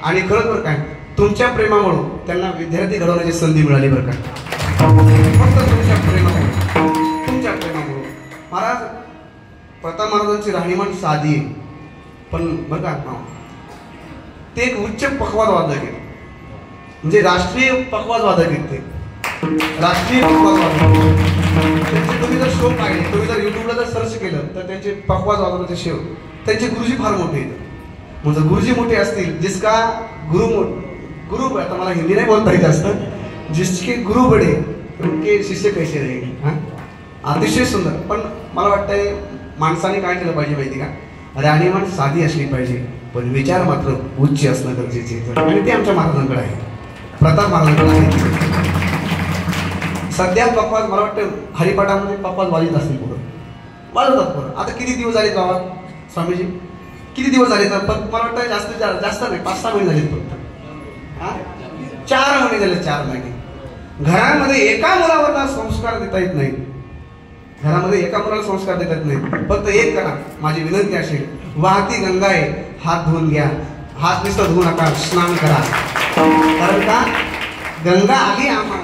आणि खरंच बरं काय, तुमच्या प्रेमामुळे त्यांना विद्यार्थी घडवण्याची संधी मिळाली बरं का. फक्त तुमच्या प्रेमामुळे, तुमच्या प्रेमामुळे. महाराज प्रताप महाराजांची राहणीमान साधी आहे, पण बरं का ते एक उच्च पखवाज वादक आहेत, म्हणजे राष्ट्रीय पखवाज वादक आहेत ते. राष्ट्रीय पखवाज वादक त्यांचे तुम्ही जर शो पाहिले, तुम्ही जर युट्यूबला जर सर्च केलं तर त्यांचे पखवाज वादकाचे शो, त्यांचे गुरुजी फार मोठे आहेत. म्हणजे गुरुजी मोठे असतील, जिसका गुरु आता मला हिंदी नाही बोलता येत जास्त, जिसके गुरु बडे उनके शिष्य कैसे रहेंगे. हा अतिशय सुंदर. पण मला वाटतंय माणसाने काय केलं पाहिजे माहिती का? राहणीमान साधी असली पाहिजे, पण विचार मात्र उच्च असणं गरजेचे आहे. आणि ते आमच्या महाराजांकडे आहे, प्रताप महाराजांकडे आहे. सध्या पप्पाज मला वाटतं हरिपाठामध्ये पप्पाज वाजत असतील, पुढं वाजवतात पुढं. आता किती दिवस झाले गावात स्वामीजी? किती दिवस झाले? तर मला वाटतं जास्त नाही, 5-6 महिने झाले फक्त. 4 महिने झाले, 4 महिने. घरामध्ये एका मुलावर संस्कार देता येत नाही, घरामध्ये एका मुलाला संस्कार देता येत नाही. फक्त एक करा, माझी विनंती असेल, वाहती गंगा आहे, हात धुवून घ्या. हात नुसतं धुवू नका, स्नान करा. कारण का गंगा आली आम्हाला,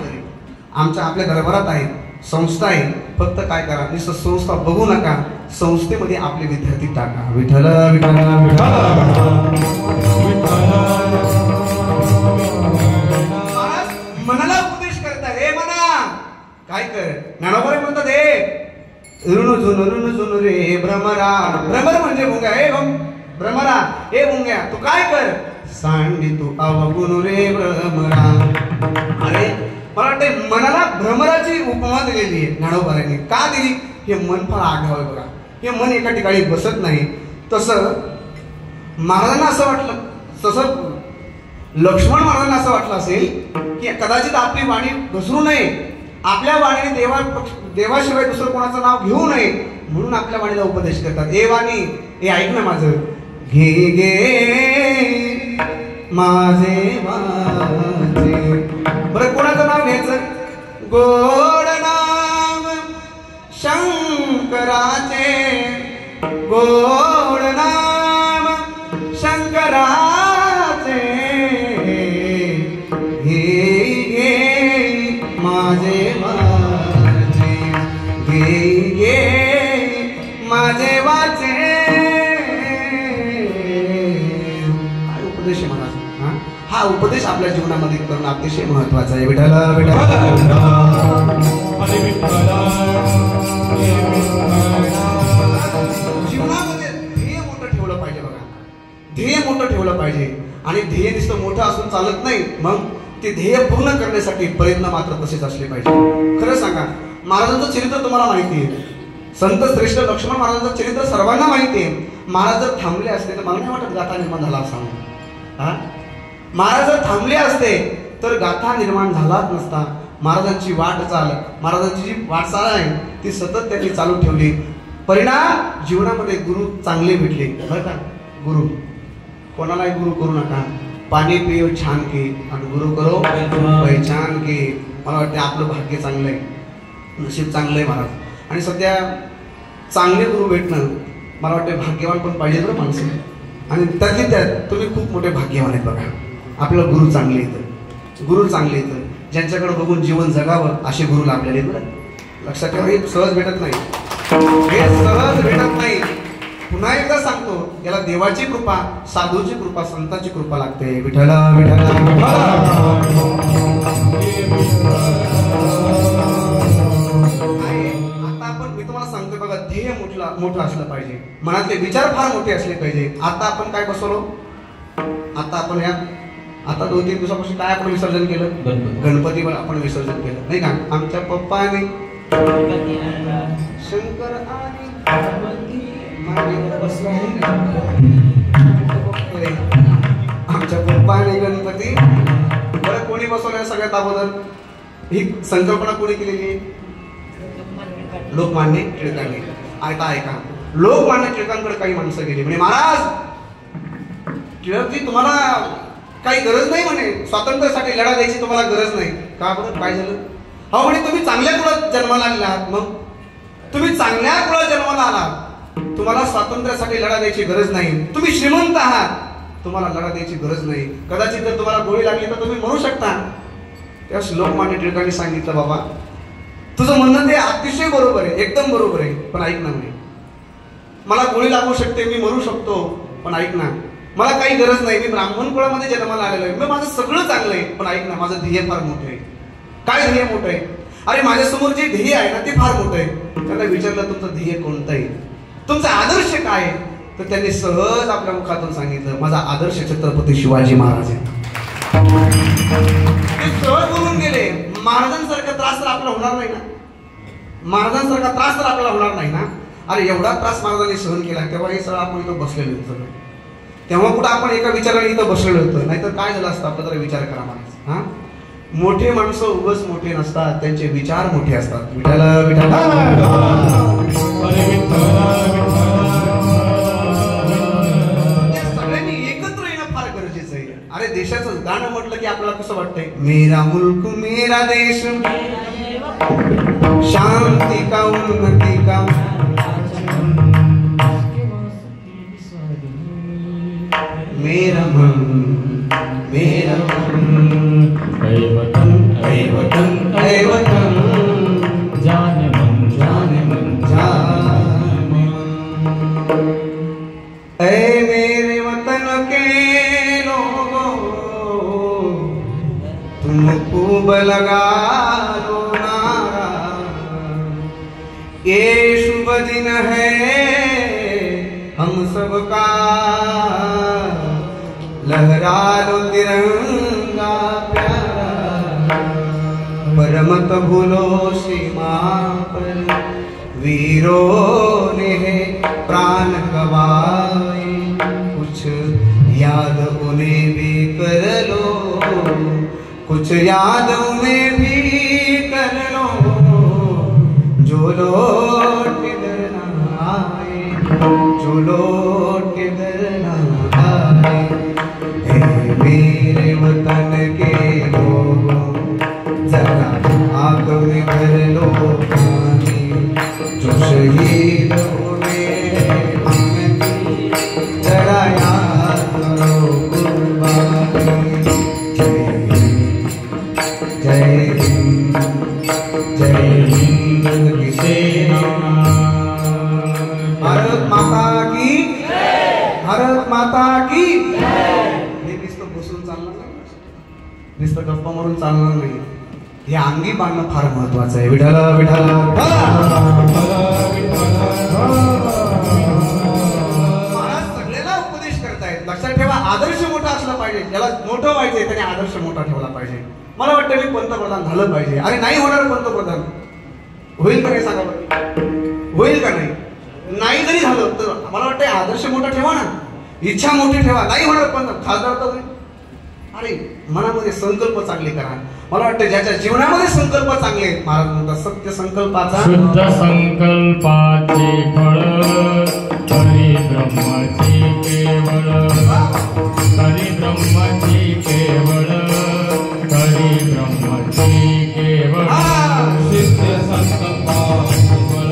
आमच्या आपल्या दरबारात आहे, संस्था आहे. फक्त काय करा, नुसतं संस्था बघू नका, संस्थेमध्ये आपले विद्यार्थी टाका. विठ्ठल विठ्ठल विठ्ठल. मनाला उपदेश करतात, हे मना काय कर, ज्ञानोबा म्हणतात हे ऋणु जुनु रे भ्रमरा. भ्रमर म्हणजे मुंग्या, हे भ्रमरा, हे मुंग्या तू काय कर, सांडी तू अवगुण रे भ्रमरा. अरे मला वाटतं मनाला भ्रमराची उपमा दिलेली आहे ज्ञानोबांनी. का दिली? हे मन फार आगाव आहे बघा, हे मन एका ठिकाणी बसत नाही. तसं महाराजांना असं वाटलं, तसं लक्ष्मण महाराजांना असं वाटलं असेल की कदाचित आपली वाणी घसरू नये, आपल्या वाणीने देवाशिवाय दुसरं कोणाचं नाव घेऊ नये, म्हणून आपल्या वाणीला उपदेश करतात. ए वाणी, हे ऐक ना माझं, घे गे माझे वाचे. बरं कोणाचं नाव घ्यायचं? गोड नाम शंकराचे, गोड नाम शंकराचे. घे गे माझे वाचे, घे गे माझे वाचे. काय उपदेश आहे मला हा उपदेश आपल्या जीवनामध्ये करणं अतिशय महत्वाचा आहे. विठ्ठल विठ्ठल. जीवनामध्ये ध्येय मोठं ठेवलं पाहिजे बघा, ध्येय मोठं ठेवलं पाहिजे. आणि ध्येय नुसतं मोठं असून चालत नाही, मग ते ध्येय पूर्ण करण्यासाठी प्रयत्न मात्र तसेच असले पाहिजे. खरं सांगा, महाराजांचं चरित्र तुम्हाला माहिती आहे, संत श्रेष्ठ लक्ष्मण महाराजांचं चरित्र सर्वांना माहिती आहे. महाराज जर थांबले असते तर मला नाही वाटत गाथा निर्माण झाला असा. महाराज जर थांबले असते तर गाथा निर्माण झालाच नसता. महाराजांची महाराजांची जी वाटचाल आहे ती सतत त्यांनी चालू ठेवली. परिणाम जीवनामध्ये गुरु चांगले भेटले. बरं का, गुरु कोणालाही गुरु करू नका. पाणी पियो छान के आणि गुरु करो पहिचान के. मला वाटते आपलं भाग्य चांगलं आहे, नशीब चांगलं आहे महाराज. आणि सध्या चांगले गुरु भेटणं मला वाटते भाग्यवान पण पाहिजे बरं माणसं. आणि त्यातली त्यात तुम्ही खूप मोठे भाग्यवान आहेत बघा. आपलं गुरु चांगले येतं, गुरु चांगले येतं. ज्यांच्याकडे बघून जीवन जगावं असे गुरु लाभलेले आहेत बरं. लक्षात ठेवा, हे सहज भेटत नाही, हे सहज भेटत नाही. पुन्हा एकदा सांगतो, याला देवाची कृपा, साधूची कृपा, संतांची कृपा लागते. विठ्ठला विठ्ठला. आता आपण मी तुम्हाला सांगतो बघा, ध्येय मोठं असलं पाहिजे, मनातले विचार फार मोठे असले पाहिजे. आता आपण काय बसवलो, आता आपण आता 2-3 दिवसापासून काय आपण विसर्जन केलं, गणपती आपण विसर्जन केलं नाही का. आमच्या पप्पाने शंकर आणि आमच्या पप्पाने गणपती. बरं, कोणी बसवलं सगळ्यात अगोदर? ही संकल्पना कोणी केलेली? लोकमान्य टिळकांनी. ऐका, लोकमान्य टिळकांकडे काही माणसं गेली म्हणे, महाराज टिळकजी तुम्हाला काही गरज नाही म्हणे, स्वातंत्र्यासाठी लढा द्यायची तुम्हाला गरज नाही. का बरं, काय झालं? हो म्हणे, तुम्ही चांगल्या कुळात जन्माला आलात. मग तुम्ही चांगल्या कुळात जन्माला आलात, तुम्हाला स्वातंत्र्यासाठी लढा द्यायची गरज नाही. तुम्ही श्रीमंत आहात, तुम्हाला लढा द्यायची गरज नाही. कदाचित जर तुम्हाला गोळी लागली तर तुम्ही मरू शकता. त्यावेळेस लोकमान्य टिळकांनी सांगितलं, बाबा तुझं म्हणणं ते अतिशय बरोबर आहे, एकदम बरोबर आहे, पण ऐक ना म्हणे, मला गोळी लागू शकते, मी मरू शकतो, पण ऐक ना, मला काही गरज नाही, मी ब्राह्मण कुळामध्ये जन्माला आलेलो आहे, माझं सगळं चांगलं आहे, पण ऐक ना, माझं ध्येय फार मोठं आहे. काय ध्येय मोठं आहे? अरे माझ्यासमोर जे ध्येय आहे ना ते फार मोठं आहे. त्यांना विचारलं, तुमचं ध्येय कोणतं आहे, तुमचा आदर्श काय आहे? तर त्यांनी सहज आपल्या मुखातून सांगितलं, माझा आदर्श छत्रपती शिवाजी महाराज आहे. ते सहज बोलून गेले. महाराजांसारखा त्रास तर आपल्याला होणार नाही ना, महाराजांसारखा त्रास तर आपल्याला होणार नाही ना. अरे एवढा त्रास महाराजांनी सहन केला, तेव्हा हे सगळं आपण इथं बसलेलो होतो. तेव्हा कुठं आपण एका विचाराने इथं बसलेलो होतो, नाहीतर काय झालं असतं आपला? जरा विचार करा माणूस. हा, मोठे माणसं उगाच मोठे नसतात, त्यांचे विचार मोठे असतात. विठ्ठला विठ्ठला. सगळ्यांनी एकत्र येणं फार गरजेचं आहे. अरे देशाचं गाणं म्हटलं की आपल्याला कसं वाटतंय, मेरा मुल्क मेरा देश, शांती का उन्नति का, मेरा मन मेरा मन, ऐ वतन ऐ वतन ऐ वतन, जाने मन जाने मन जाने मन. ऐ मेरे वतन के लोगों, तुम खूब लगा लो नारा, ये शुभ दिन है हम सबका, लहरा लो तिरंगा प्यारा, पर मत भूलो सीमा पर वीरों ने प्राण गवाए, कुछ याद उन्हें भी कर लो, कुछ याद उन्हें भी कर लो, जो लौट के दर न आए, जो लौट के दर न आए. मेरे वतन के लोगों, जरा आंख में भर लो पानी, जो शहीद हुए हमने, जरा याद करो कुर्बानी. जय हिंद जय हिंद की सेना. भारत माता की, भारत माता की. नुसतं गप्पा मारून चालणार नाही, हे अंगी बांधणं फार महत्वाचं आहे. विठ्ठला विठ्ठला. महाराज सगळ्याला उपदेश करतायत. लक्षात ठेवा, आदर्श मोठा असला पाहिजे. ज्याला मोठं व्हायचंय त्याने आदर्श मोठा ठेवला पाहिजे. मला वाटतं मी पंतप्रधान झालं पाहिजे. अरे नाही होणार पंतप्रधान, होईल का नाही सांगा बरं? होईल का नाही? नाही जरी झालं तर मला वाटतं आदर्श मोठा ठेवा ना, इच्छा मोठी ठेवा. नाही होणार पण खासदार तर होईल. अरे मनामध्ये संकल्प चांगले करा. मला वाटतं ज्याच्या जीवनामध्ये संकल्प चांगले आहेत, महाराज म्हणतात सत्य संकल्पाचा शुद्ध संकल्पाचे फळ हरी ब्रह्माची केवळ, हरी ब्रह्माची केवळ, हरी ब्रह्माची केवळ. शुद्ध संकल्पाचे फळ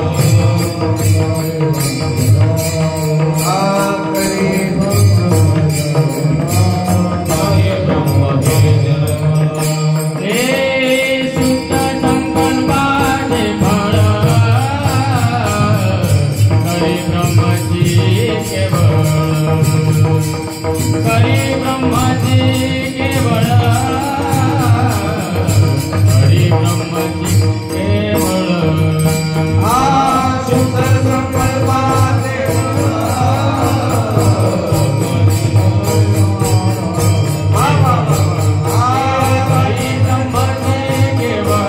हरी ब्रह्माची केवळ, हरी ब्रह्माची केवळ. शुद्ध संकल्पाचे हरी ब्रह्माची केवळ,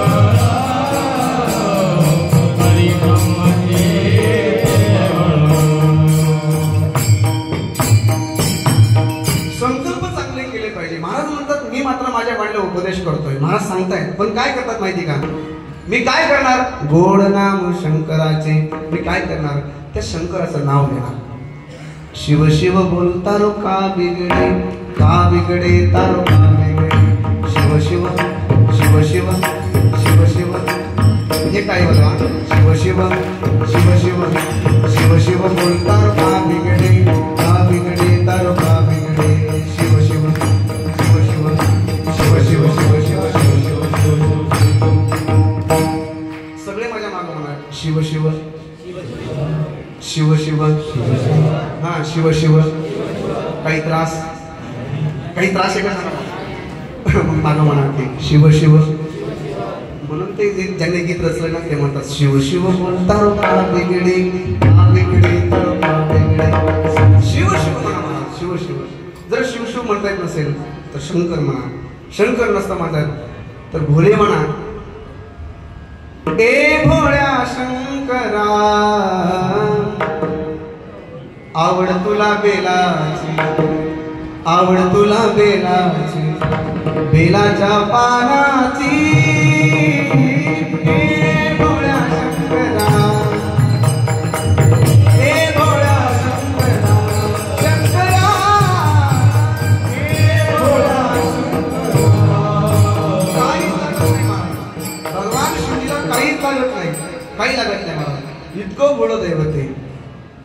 हरी ब्रह्माची संकल्प चांगले केले पाहिजे. महाराज म्हणतात मी मात्र माझ्या वाणीला उपदेश करतोय. महाराज सांगतायत पण काय करतात माहिती का? मी काय करणार? गोड नाम शंकराचे. मी काय करणार? त्या शंकराचं नाव घेणार. शिव शिव बोलतारो का बिगडे, का बिगडे तारो का बिगडे. शिव शिव शिव शिव शिव शिव हे काय बोलवा? शिव शिव शिव शिव शिव शिव बोलतारो का बिगडे, का बिगडे तारो का बिगडे. शिव शिव शिव शिव शिव शिव शिव शिव शिव शिव. सगळे माझ्या मागं म्हणा शिव शिव शिव शिव. हा शिव शिव. काही त्रास आहे का सांगा? मग मागं म्हणा ते शिव शिव. म्हणून ते ज्यांनी गीत रचलं ना ते म्हणतात शिव शिव बोलतारो का बिगडे, का बिगडे तारो का बिगडे. शिव शिव म्हणा. शिव शिव. जर शिव शिव म्हणता येत नसेल तर शंकर म्हणा. शंकर नसतं म्हणतात तर भोले म्हणा. ए भोळ्या शंकरा आवड तुला बेलाची, आवड तुला बेलाची, बेलाच्या पानाची. ए भोळ्या शंकरा, ए भोळ्या शंकरा, शंकरा ए भोळ्या शंकरा. काहीच लागत नाही मला, भगवान शिवजीला काहीच लागत नाही, काही लागत नाही मला. इतकं बोलत आहे ते.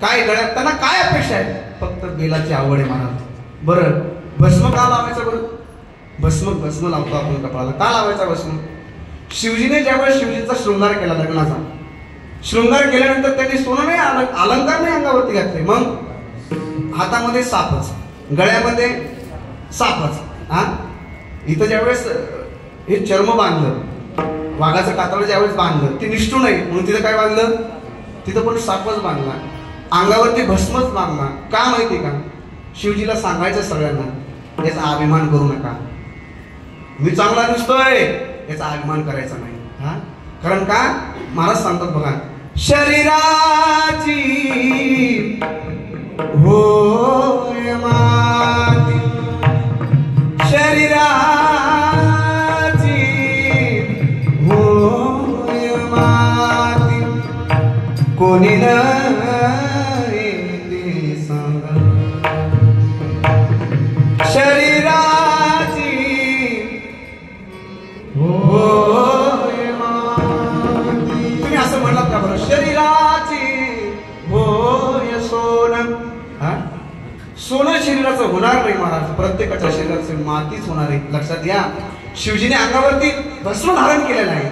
काय गळ्यात त्यांना काय अपेक्षा आहे? फक्त बेलाची आवड आहे महाराज. बरं भस्म का लावायचं? बरं भस्म लावतो आपण कपाळाला. का लावायचा भस्म? शिवजीने ज्यावेळेस शिवजीचा शृंगार केला, लग्नाचा शृंगार केल्यानंतर त्यांनी सोनं नाही, अलंकार नाही अंगावरती घातले. मग हातामध्ये सापच, गळ्यामध्ये सापच. हा इथं ज्यावेळेस हे चर्म बांधलं, वाघाचं कातळ ज्यावेळेस बांधलं ते निष्ठू नाही म्हणून तिथं काय बांधलं? तिथं पण सापच बांधला, अंगावरती भस्मच बांधला. का माहिती का? शिवजीला सांगायचं सगळ्यांना याचा अभिमान करू नका. मी चांगला दिसतोय याचा अभिमान करायचा नाही. हा कारण का? महाराज सांगतात बघा, शरीराची होय माती, शरीराची होय माती, कोणी नाही ते सांगा. शरीराची होय माती. तुम्ही असं म्हणलात का बरं? शरीराची होय सोनं. सोनं शरीराचं होणार नाही महाराज. प्रत्येकाच्या शरीराचं मातीच होणार आहे. लक्षात घ्या. शिवजीने अंगावरती भस्म धारण केलेलं आहे.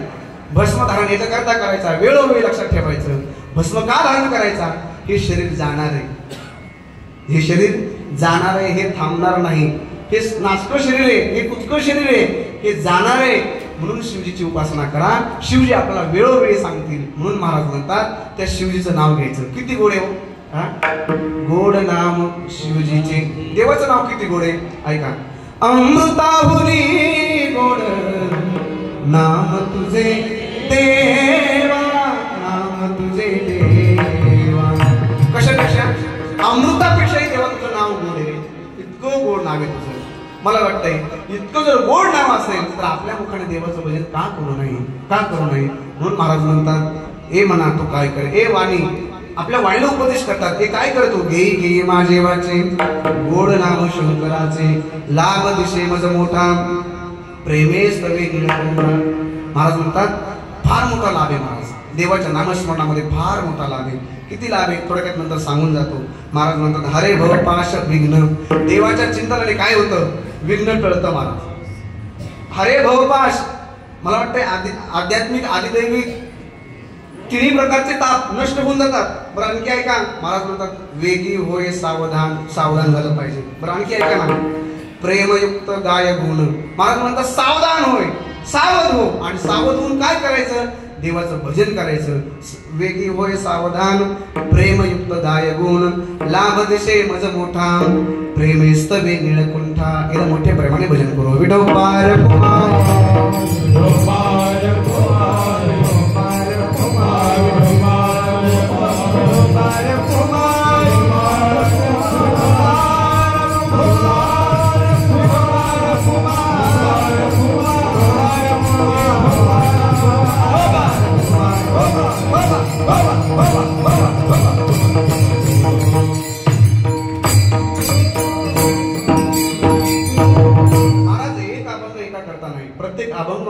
भस्म धारण याच्या करता करायचा, वेळोवेळी लक्षात ठेवायचं. भस्म का धारण करायचा? हे शरीर जाणार आहे, हे शरीर जाणार आहे, हे थांबणार नाही. हे नाचकं शरीर आहे, हे कुचकं शरीर आहे, हे जाणार आहे. म्हणून शिवजीची उपासना करा. शिवजी आपल्याला वेळोवेळी सांगतील. म्हणून महाराज म्हणतात त्या शिवजीचं नाव घ्यायचं. किती गोड आहे हो. गोड नाम शिवजीचे. देवाचं नाव किती गोड आहे ऐका. अमृताहुनी गोड नाम तुझे देवा, नाम तुझे देवा. नाव आहे तुझं. मला वाटतंय इतकं जर गोड नाव असेल तर आपल्या मुखाने देवाचं भजन का करू नये, का करू नये. म्हणून महाराज म्हणतात ए मना तू काय कर, ए वाणी आपल्या वाणीला उपदेश करतात. हे काय करतो, घे घे माझे वाचे गोड नाम शंकराचे, लाभ दिशे मज मोठा प्रेमे स्तवे गिळकुंभा. महाराज म्हणतात फार मोठा लाभ आहे महाराज, देवाच्या नामस्मरणामध्ये फार मोठा लाभ आहे. किती लाभ आहे थोडक्यात नंतर सांगून जातो. महाराज म्हणतात हरे भव पाश विघ्न, देवाच्या चिंतनाने काय होतं, विघ्न टळतं महाराज. हरे भव पाश, मला वाटतंय आध्यात्मिक आदिदैविक तिन्ही प्रकारचे ताप नष्ट होऊन जातात. बरं आणखी ऐका, महाराज म्हणतात वेगी होय सावधान, सावधान झालं पाहिजे. बरं आणखी ऐका ना, प्रेमयुक्त गाय गुण. महाराज म्हणतात सावधान होय, सावध हो, आणि सावध होऊन काय करायचं, देवाचं भजन करायचं. वेगी होय सावधान, प्रेमयुक्त गाय गुण, लाभ दिशे मज मोठा प्रेमे स्तवे निळकुंठा. याला मोठ्या प्रेमाने भजन करू. विठो पार प्रत्येक अभंग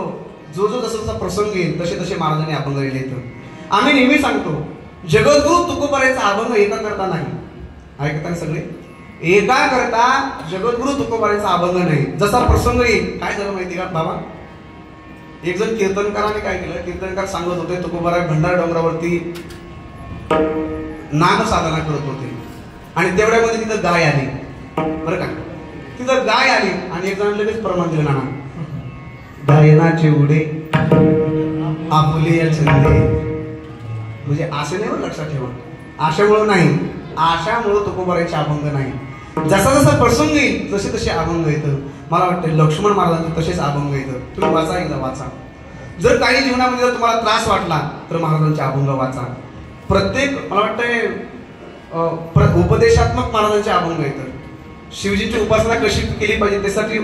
जो जो जसा प्रसंग येईल तसे तसे महाराजांनी अभंग लिहिले. आम्ही नेहमी सांगतो जगद्गुरु तुकोबारायचा अभंग एका करता नाही. ऐकता सगळे, एका करता जगद्गुरु तुकोबारायचा अभंग नाही. जसा प्रसंग येईल. काय झालं माहिती का बाबा, एक जण कीर्तनकाराने काय केलं, कीर्तनकार सांगत होते तुकोबाराय भंडार डोंगरावरती नाम साधना करत होते आणि तेवढ्यामध्ये तिथं गाय आली. बरं का, तिथं गाय आली आणि एक जण लगेच प्रमाण दिलं नाना, गायनाचे उडे आपुले या छंदे. म्हणजे आशे नाही, लक्षात ठेवा, आशामुळं नाही, आशामुळं तुकोबारायचे अभंग नाही. जसा जसा प्रसंग येईल तसे तसे अभंग येतं. मला वाटतं लक्ष्मण महाराजांचे तसेच अभंग येतं. तुम्ही वाचा, एकदा वाचा. जर काही जीवनामध्ये जर तुम्हाला त्रास वाटला तर महाराजांचे अभंग वाचा. प्रत्येक मला वाटतंय उपदेशात्मक महाराजांचे अभंग येतं. शिवजींची उपासना कशी केली पाहिजे त्यासाठी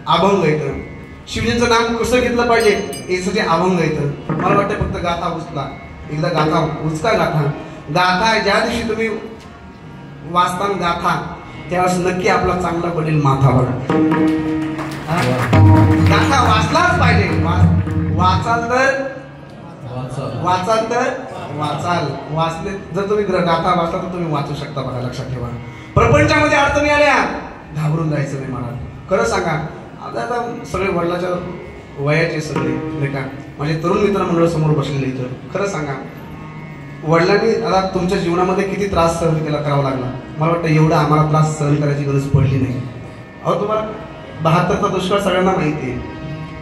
अभंग येतं. शिवजींचं नाम कसं घेतलं पाहिजे यासाठी अभंग येतं. मला वाटतं फक्त गाथा उचला, एकदा गाथा उचका. गाथा ज्या दिवशी तुम्ही वाचताना गाथा त्यावेळेस नक्की आपला चांगला पडेल माथा. बघा, गाथा वाचलाच पाहिजे. वाचाल तर वाचाल, वाचले जर तुम्ही गाथा वाचला तर तुम्ही वाचू शकता. बघा, लक्षात ठेवा. प्रपंचामध्ये अडचणी आल्या घाबरून जायचं नाही महाराज. खरं सांगा, आता सगळे वडिलाच्या वयाचे सगळे नाही का, माझे तरुण मित्र मंडळ समोर बसलेले इथं. खरं सांगा, वडिलांनी आता तुमच्या जीवनामध्ये किती त्रास सहन करावा लागला. मला वाटतं एवढा आम्हाला त्रास सहन करायची गरज पडली नाही. अहो, तुम्हाला 72चा दुष्काळ सगळ्यांना माहिती आहे.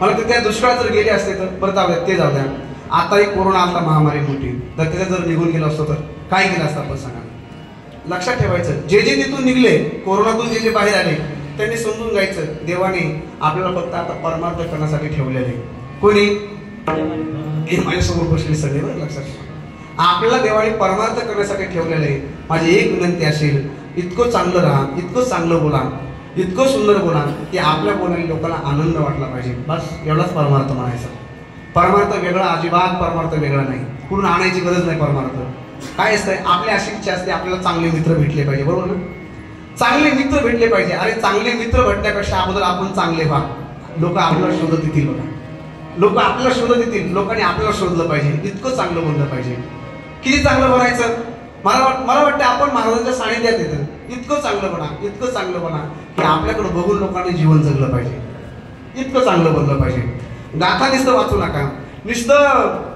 मला तर त्या दुष्काळात जर गेले असते तर परत ते जाऊ द्या. आता एक कोरोना आता महामारी मोठी, तर त्याच्यात जर निघून गेलो असतो तर काय केलं असतं आपण सांगा. लक्षात ठेवायचं, जे जे तिथून निघले, कोरोनातून जे जे बाहेर आले त्यांनी समजून घ्यायचं देवाने आपल्याला फक्त आता परमार्थ करण्यासाठी ठेवलेले. कोणी हे माझ्यासमोर बसले सगळे, बरं लक्षात ठेवा. आपल्याला देवाने परमार्थ करण्यासाठी ठेवलेले. माझी एक विनंती असेल, इतकं चांगलं राहा, इतकं चांगलं बोला, इतकं सुंदर बोला की आपल्या बोलाने लोकांना आनंद वाटला पाहिजे. बस एवढाच परमार्थ म्हणायचा. परमार्थ वेगळा, अजिबात परमार्थ वेगळा नाही. कुठून आणायची गरज नाही. परमार्थ काय असतंय, आपली अशी इच्छा असते आपल्याला चांगले मित्र भेटले पाहिजे. बरोबर ना, चांगले मित्र भेटले पाहिजे. अरे चांगले मित्र भेटण्यापेक्षा अगोदर आपण चांगले व्हा. लोक आपल्याला शोधत येतील. बघा, लोक आपल्याला शोधत येतील. लोकांनी आपल्याला शोधलं पाहिजे. इतकं चांगलं बोललं पाहिजे. किती चांगलं बोलायचं. मला वाटतं आपण महाराजांच्या सानिध्यात येतं. इतकं चांगलं बना, इतकं चांगलं बना की आपल्याकडे बघून लोकांनी जीवन जगलं पाहिजे. इतकं चांगलं बोललं पाहिजे. गाथा नुसतं वाचू नका, नुसतं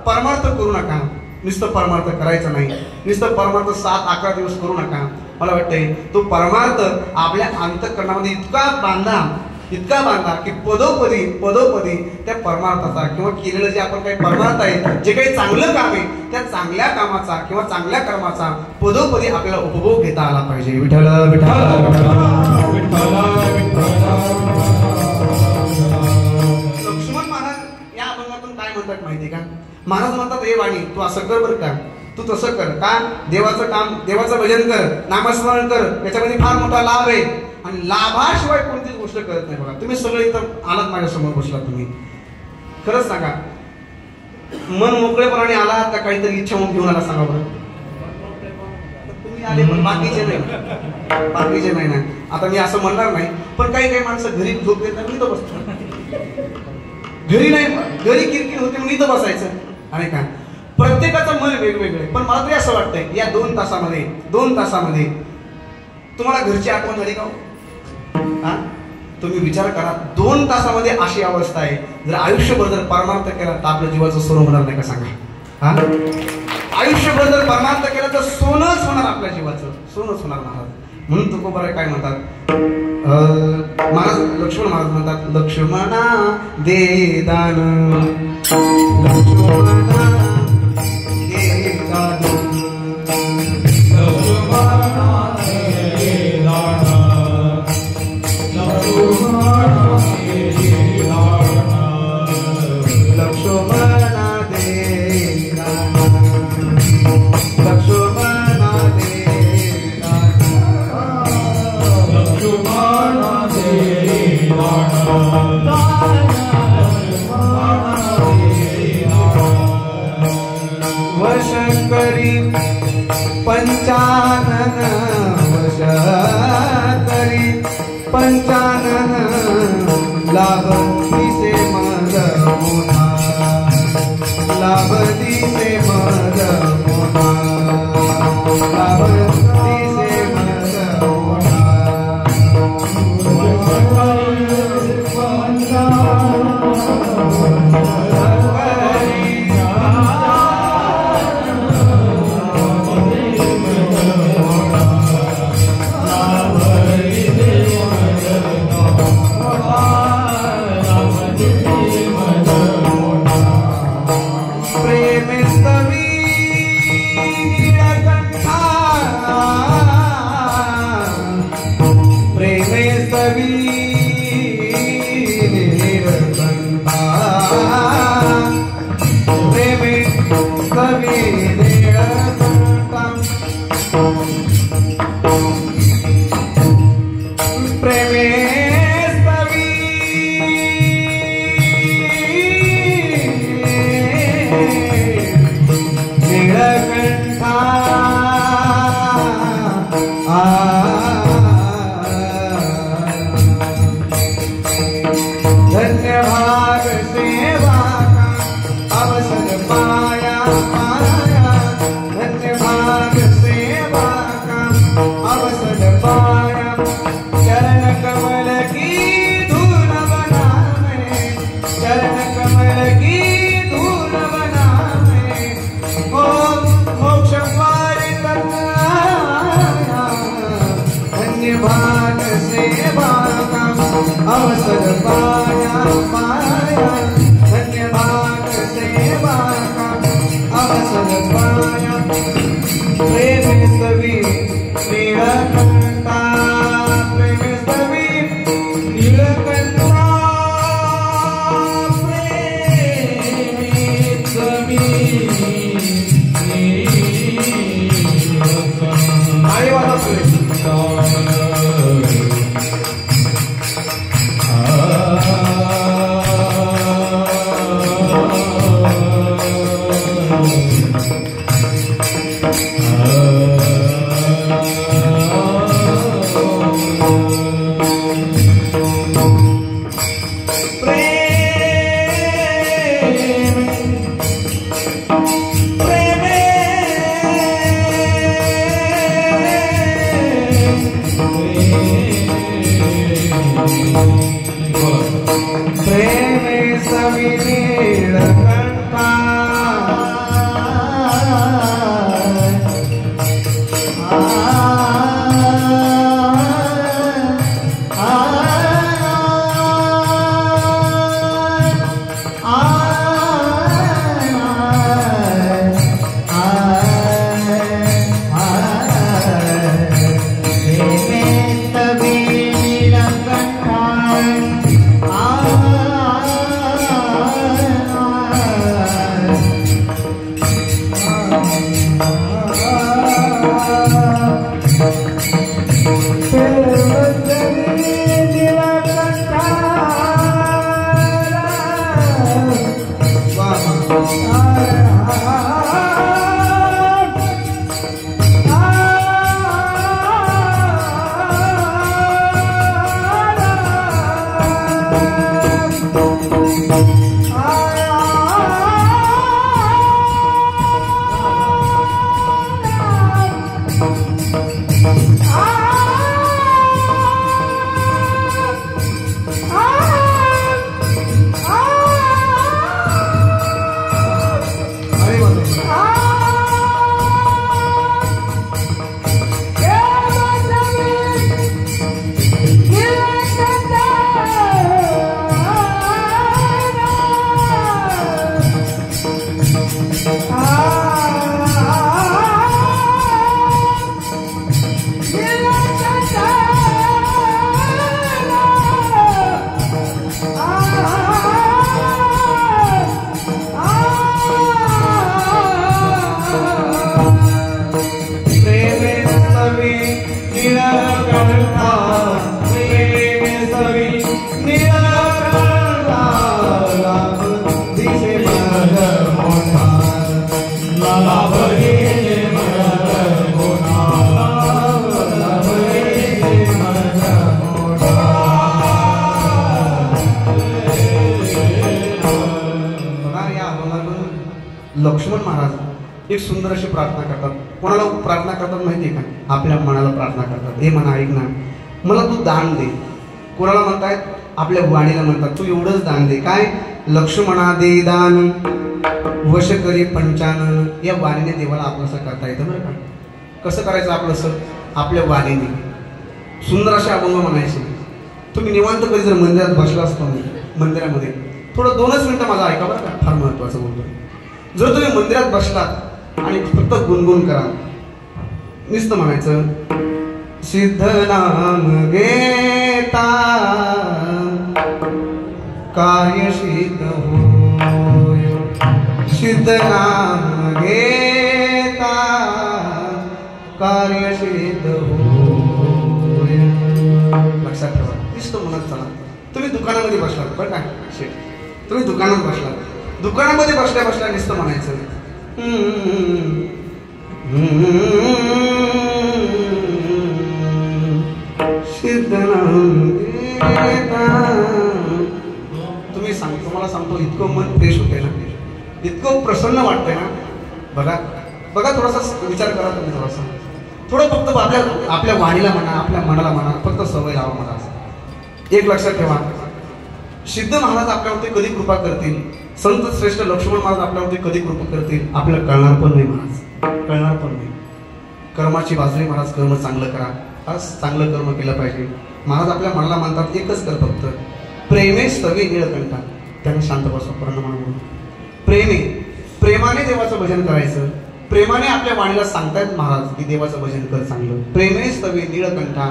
परमार्थ करू नका. नुसतं परमार्थ करायचं नाही. नुसतं परमार्थ 7-11 दिवस करू नका. मला वाटतंय तो परमार्थ आपल्या अंतःकरणामध्ये इतका बांधा की पदोपदी त्या परमार्थाचा किंवा केलेलं जे आपण काही परमार्थ आहे, जे काही चांगलं काम आहे, त्या चांगल्या कामाचा किंवा चांगल्या कर्माचा पदोपदी आपल्याला उपभोग घेता आला पाहिजे. विठ्ठल लक्ष्मण महाराज या अभंगातून काय म्हणतात माहिती का. महाराज म्हणतात, हे वाणी तू असं कर बरं का, तू तसं कर का, देवाचं काम, देवाचं भजन कर, नामस्मरण कर, याच्यामध्ये फार मोठा लाभ आहे. आणि लाभाशिवाय कोणतीच गोष्ट करत नाही. बघा तुम्ही सगळे इथं आलात माझ्यासमोर बसला, तुम्ही खरंच सांगा मन मोकळेपणाने आलात का काहीतरी इच्छा म्हणून घेऊन आला सांगा बरं. तुम्ही आले पण बाकीचे नाही ना. आता मी असं म्हणणार नाही, पण काही माणसं घरी झोप देत नाही, इथं बसतात. घरी नाही, घरी किरकिर होते म्हणून इथं बसायचं. आणि काय प्रत्येकाचं मन वेगवेगळे. पण मला तरी असं वाटतंय या 2 तासामध्ये तुम्हाला घरची आठवण झाली का? हा तुम्ही विचार करा, 2 तासामध्ये अशी अवस्था आहे. जर आयुष्यभर जर परमार्थ केला तर आपल्या जीवाचं सोनं होणार नाही का सांगा? हा आयुष्यभर जर परमार्थ केला तर सोनंच होणार, आपल्या जीवाचं सोनंच होणार महाराज. म्हणून तुकोबाराय काय म्हणतात, महाराज लक्ष्मण महाराज म्हणतात, लक्ष्मणा दे दान, लक्ष्मणा दे दान, पंचानन वश करी पंचानन लाभ दिसे मद मोठा, लाभ दिसे मद मोठा, लाभ दिसे मद मोठा. अवसर पाया पाया धन्यवाद सेवा का अवसर पाया प्रेम सवी नीलकंठा प्रेम सवी नीलकंठा प्रेम सवी आई वाला अरे बापरे. लक्ष्मण महाराज एक सुंदर अशी प्रार्थना करतात. कोणाला प्रार्थना करतात माहिती आहे का? आपल्या मनाला प्रार्थना करतात. हे म्हणा, ऐक ना, मला तू दान दे. कोणाला म्हणतायत? आपल्या वाणीला म्हणतात तू एवढंच दान दे. काय? लक्ष्मणा दे दान वश करी पंचानन. या वाणीने देवाला आपलंसं करता येतं बरं का. कसं करायचं आपलंसं? आपल्या वाणीने सुंदर असे अभंग म्हणायचे. तुम्ही निवांत कधी जर मंदिरात बसला असतो, मंदिरामध्ये थोडं 2च मिनिटं माझं ऐका बरं का, फार महत्वाचं बोलतोय. जर तुम्ही मंदिरात बसलात आणि फक्त गुणगुण करा, नुसतं म्हणायचं सिद्ध नाम घेता कार्य सिद्ध होय, सिद्ध नाम घेता कार्य सिद्ध होय. लक्षात ठेवा. नुसतं म्हणत चला. तुम्ही दुकानामध्ये बसलात बरं का, तुम्ही दुकानात बसलात, दुकानामध्ये बसल्या बसल्या नुसतं म्हणायचं तुम्ही सांगतो, तुम्हाला सांगतो, इतकं मन फ्रेश होते ना, इतकं प्रसन्न वाटतंय ना. बघा बघा, थोडासा विचार करा तुम्ही. थोडं फक्त आपल्या वाणीला म्हणा, आपल्या मनाला म्हणा, फक्त सवय लावा मला. एक लक्षात ठेवा, सिद्ध महाराज आपल्यावरती कधी कृपा करतील, संत श्रेष्ठ लक्ष्मण महाराज आपल्यावरती कधी कृपा करतील आपल्याला कळणार पण नाही. महाराज कळणार पण नाही. कर्माची बाजरी महाराज, कर्म चांगलं करा. आज चांगलं कर्म केलं पाहिजे. महाराज आपल्या मनाला म्हणतात एकच कर फक्त, प्रेमे स्तवे नीळकंठा. त्यांना शांत बसवा, प्रणमान बोलून प्रेमाने देवाचं भजन करायचं. प्रेमाने आपल्या वाणीला सांगतायत महाराज की देवाचं भजन कर चांगलं. प्रेमे स्तवे नीळकंठा.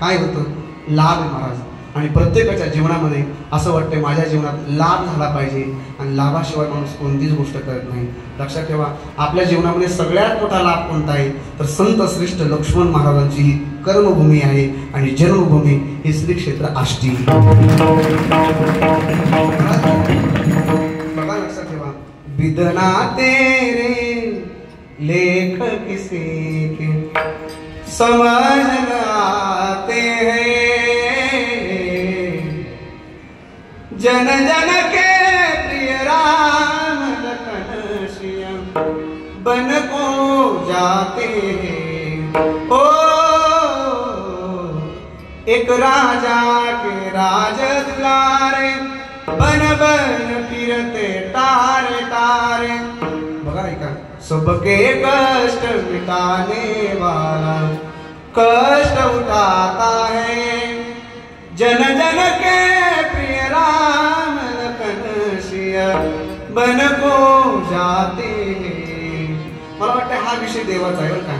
काय होतं? लाभ आहे महाराज. आणि प्रत्येकाच्या जीवनामध्ये असं वाटतं माझ्या जीवनात लाभ झाला पाहिजे, आणि लाभाशिवाय माणूस कोणतीच गोष्ट करत नाही. लक्षात ठेवा, आपल्या जीवनामध्ये सगळ्यात मोठा लाभ कोणता आहे तर संत श्रेष्ठ लक्ष्मण महाराजांची ही कर्मभूमी आहे आणि जन्मभूमी ही श्री क्षेत्र आष्टी. बघा, लक्षात ठेवा, बिदना तेरे लेख किसी के समझ न आते हैं, जन जन के प्रिय राम लखन श्याम बन को जाते हैं. ओ एक राजा के राज दुलारे बन बन फिरते तारे तारे. बघा ऐका, सबके कष्ट मिटाने वाला कष्ट उठाता है, जन जन के प्रिय राम लखन श्याम बन को जाते हैं. मला वाटतं हा विषय देवाचा आहे बरं का.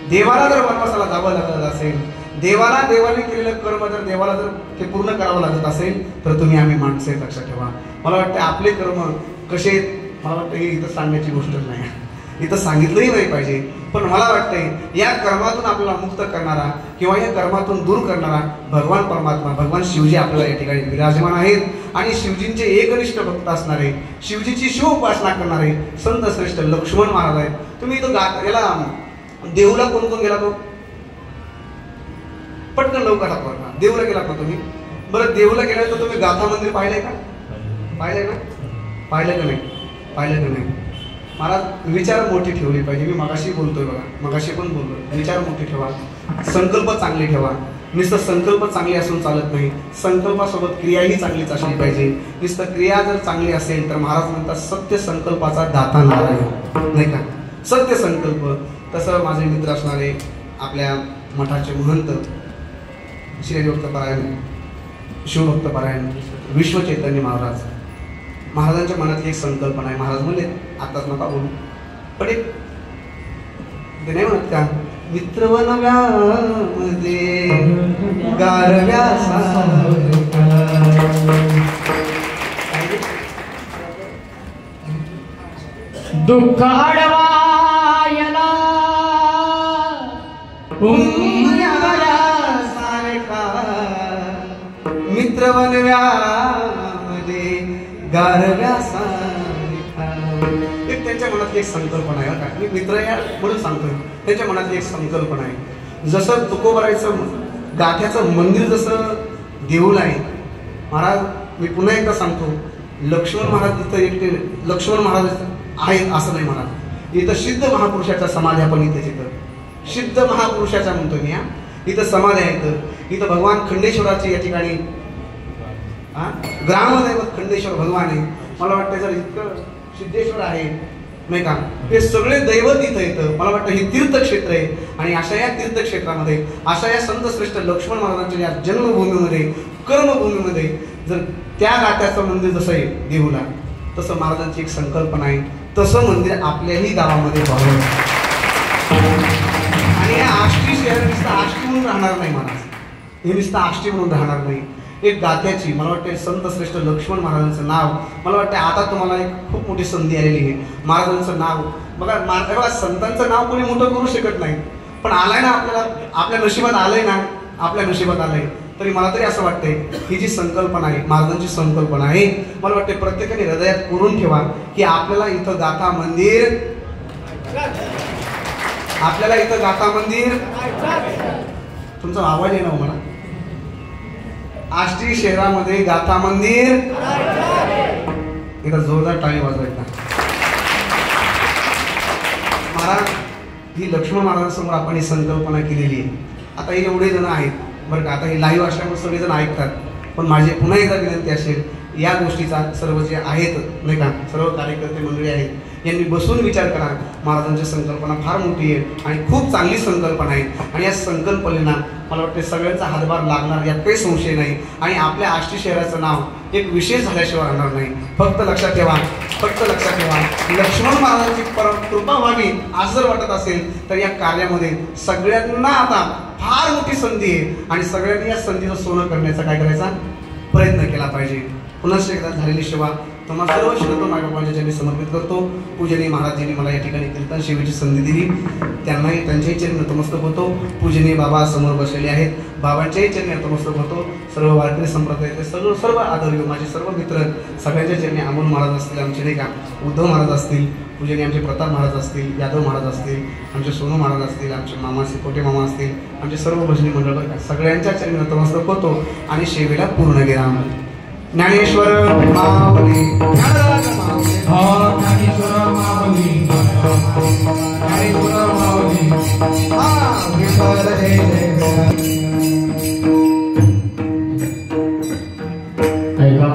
देवाला जर वनवासाला जावं लागत असेल, देवाने केलेलं कर्म जर देवाला जर ते पूर्ण करावं लागत असेल तर तुम्ही आम्ही माणसं आहेत. लक्षात ठेवा. मला वाटतं आपले कर्म कसे आहेत, मला वाटतं हे इथं सांगण्याची गोष्टच नाही, इथं सांगितलंही नाही पाहिजे. पण मला वाटतंय या कर्मातून आपल्याला मुक्त करणारा किंवा या कर्मातून दूर करणारा भगवान परमात्मा, भगवान शिवजी आपल्याला या ठिकाणी विराजमान आहेत. आणि शिवजींचे एकनिष्ठ भक्त असणारे, शिवजीची शिव उपासना करणारे संत श्रेष्ठ लक्ष्मण महाराज आहेत. तुम्ही इथं याला देऊला कोण कोण गेला? तो पटकन लवकर हात वरना. देऊला गेला का तुम्ही? बरं, देऊला गेल्यानंतर तुम्ही गाथा मंदिर पाहिलंय का? पाहिलंय ना? पाहिलं का नाही? पाहिलं का नाही? महाराज विचार मोठी ठेवली पाहिजे. मी मगाशी बोलतोय बघा, मगाशी पण बोललो, विचार मोठी ठेवा. संकल्प चांगले ठेवा. नुसतं संकल्प चांगले असून चालत नाही, संकल्पासोबत क्रियाही चांगलीच असली पाहिजे. नुसतं क्रिया जर चांगली असेल तर महाराज म्हणतात सत्य संकल्पाचा दाता नारायण, नाही का? सत्य संकल्प. तसं माझे मित्र असणारे आपल्या मठाचे महंत श्री हरिभक्तपरायण, शिवभक्तपरायण विश्व चैतन्य महाराजांच्या मनात एक संकल्पना आहे. महाराज म्हणले आताच नका बोलू, पण एक ते नाही म्हणत का, मित्रवनव्यामध्ये गारव्या दुःख अडवायला सारखा मित्रवनव्यामध्ये गारव्या सारखा. एक त्यांच्या मनात एक संकल्पना आहे का, मी मित्र या म्हणून सांगतोय. त्यांच्या मनात एक संकल्पना आहे. जसं तुकोबरायचं गाठ्याचं मंदिर जसं देऊळ आहे, महाराज मी पुन्हा एकदा सांगतो, लक्ष्मण महाराज इथं एकटे लक्ष्मण महाराज आहेत असं नाही महाराज. इथं सिद्ध महापुरुषाच्या समाध्या पण इथे तिथं सिद्ध महापुरुषाच्या म्हणतो मी. इथं समाध्या आहेत. इथं भगवान खंडेश्वराची या ठिकाणी ग्रामदैवत खंडेश्वर भगवान आहे. मला वाटतं जर इतकं सिद्धेश्वर आहे नाही का, हे सगळे दैवत इथं येतं. मला वाटतं हे तीर्थक्षेत्र आहे. आणि अशा या तीर्थक्षेत्रामध्ये अशा या संत श्रेष्ठ लक्ष्मण महाराजांच्या या जन्मभूमीमध्ये कर्मभूमीमध्ये जर त्या गात्याचं मंदिर जसं आहे देऊला, तसं महाराजांची एक संकल्पना आहे, तसं मंदिर आपल्याही गावामध्ये व्हावं. आणि या आष्टी शहर नुसतं आष्टी म्हणून राहणार नाही महाराज, हे नुसतं आष्टी म्हणून राहणार नाही. एक गात्याची मला वाटतं संत श्रेष्ठ लक्ष्मण महाराजांचं नाव, मला वाटतं आता तुम्हाला एक खूप मोठी संधी आलेली आहे. महाराजांचं नाव बघा, संतांचं नाव कोणी मोठं करू शकत नाही, पण आलाय ना आपल्याला, आपल्या नशिबात आलंय ना, आपल्या नशिबात आलंय. तरी मला तरी असं वाटतंय ही जी संकल्पना आहे महाराजांची संकल्पना आहे, मला वाटते प्रत्येकाने हृदयात करून ठेवा की आपल्याला इथं गाथा मंदिर, आपल्याला इथं गाथा मंदिर. तुमचा आवाज आहे ना मला, आष्टी शहरामध्ये गाथा मंदिर, इथं जोरदार टाळी वाजवायचा. महाराज ही लक्ष्मण महाराजांसमोर आपण ही संकल्पना केलेली आहे. आता हे एवढे जण आहेत बरं का, आता हे लाईव्ह असल्यामुळे सगळेजण ऐकतात, पण माझी पुन्हा एकदा विनंती असेल या गोष्टीचा सर्व जे आहेत नाही का, सर्व कार्यकर्ते मंडळी आहेत, यांनी बसून विचार करा. महाराजांची संकल्पना फार मोठी आहे आणि खूप चांगली संकल्पना आहे. आणि या संकल्पनेला मला वाटते सगळ्यांचा हातभार लागणार यात काही संशय नाही. आणि आपल्या आष्टी शहराचं नाव एक विशेष झाल्याशिवाय राहणार नाही. फक्त लक्षात ठेवा, फक्त लक्षात ठेवा, लक्ष्मण महाराजांची कृपा व्हावी असं जर वाटत असेल तर या कार्यामध्ये सगळ्यांना आता फार मोठी संधी आहे आणि सगळ्यांनी या संधीचं सोनं करण्याचा काय करायचा प्रयत्न केला पाहिजे. पुन्हा एकदा झालेली सेवा तुम्हाला सर्व श्रोतो मायबापांच्या चरणी समर्पित करतो. पूजनीय महाराजांनी मला या ठिकाणी कीर्तन सेवेची संधी दिली, त्यांनाही त्यांच्याही चरणी नतमस्तक होतो. पूजनीय बाबा समोर बसलेले आहेत, बाबांच्याही चरणी नतमस्तक होतो. सर्व वारकरी संप्रदायाचे सर्व आदरणीय माझे सर्व मित्र सगळ्यांच्या चरणी अमोल महाराज असतील, आमचे नाही का उद्धव महाराज असतील, पूजनीय आमचे प्रताप महाराज असतील, यादव महाराज असतील, आमचे सोनू महाराज असतील, आमचे मामा असतील, कोटे मामा असतील, आमचे सर्व भजनी मंडळ सगळ्यांच्या चरणी नतमस्तक होतो आणि सेवेला पूर्ण विराम. ज्ञानेश्वर माऊली, ज्ञानराज माऊली, ज्ञानेश्वर माऊली, ज्ञानेश्वर माऊली, ऐका.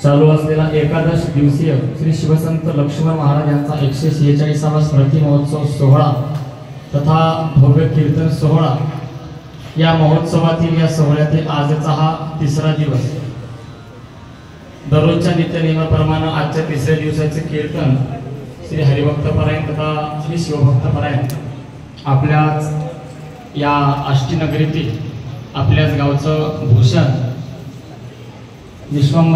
चालू असलेला एकादश दिवसीय श्री शिवसंत लक्ष्मण महाराज यांचा 146वा स्मृती महोत्सव सोहळा तथा भव्य कीर्तन सोहळा या महोत्सवातील या सोहळ्यातील आजचा हा तिसरा दिवस. दररोजच्या नित्यनियमाप्रमाणे आजच्या तिसऱ्या दिवसाचे कीर्तन श्री हरिभक्तपरायण तथा श्री शिवभक्तपरायण आपल्याच या आष्टी नगरीतील आपल्याच गावचं भूषण विश्वंभर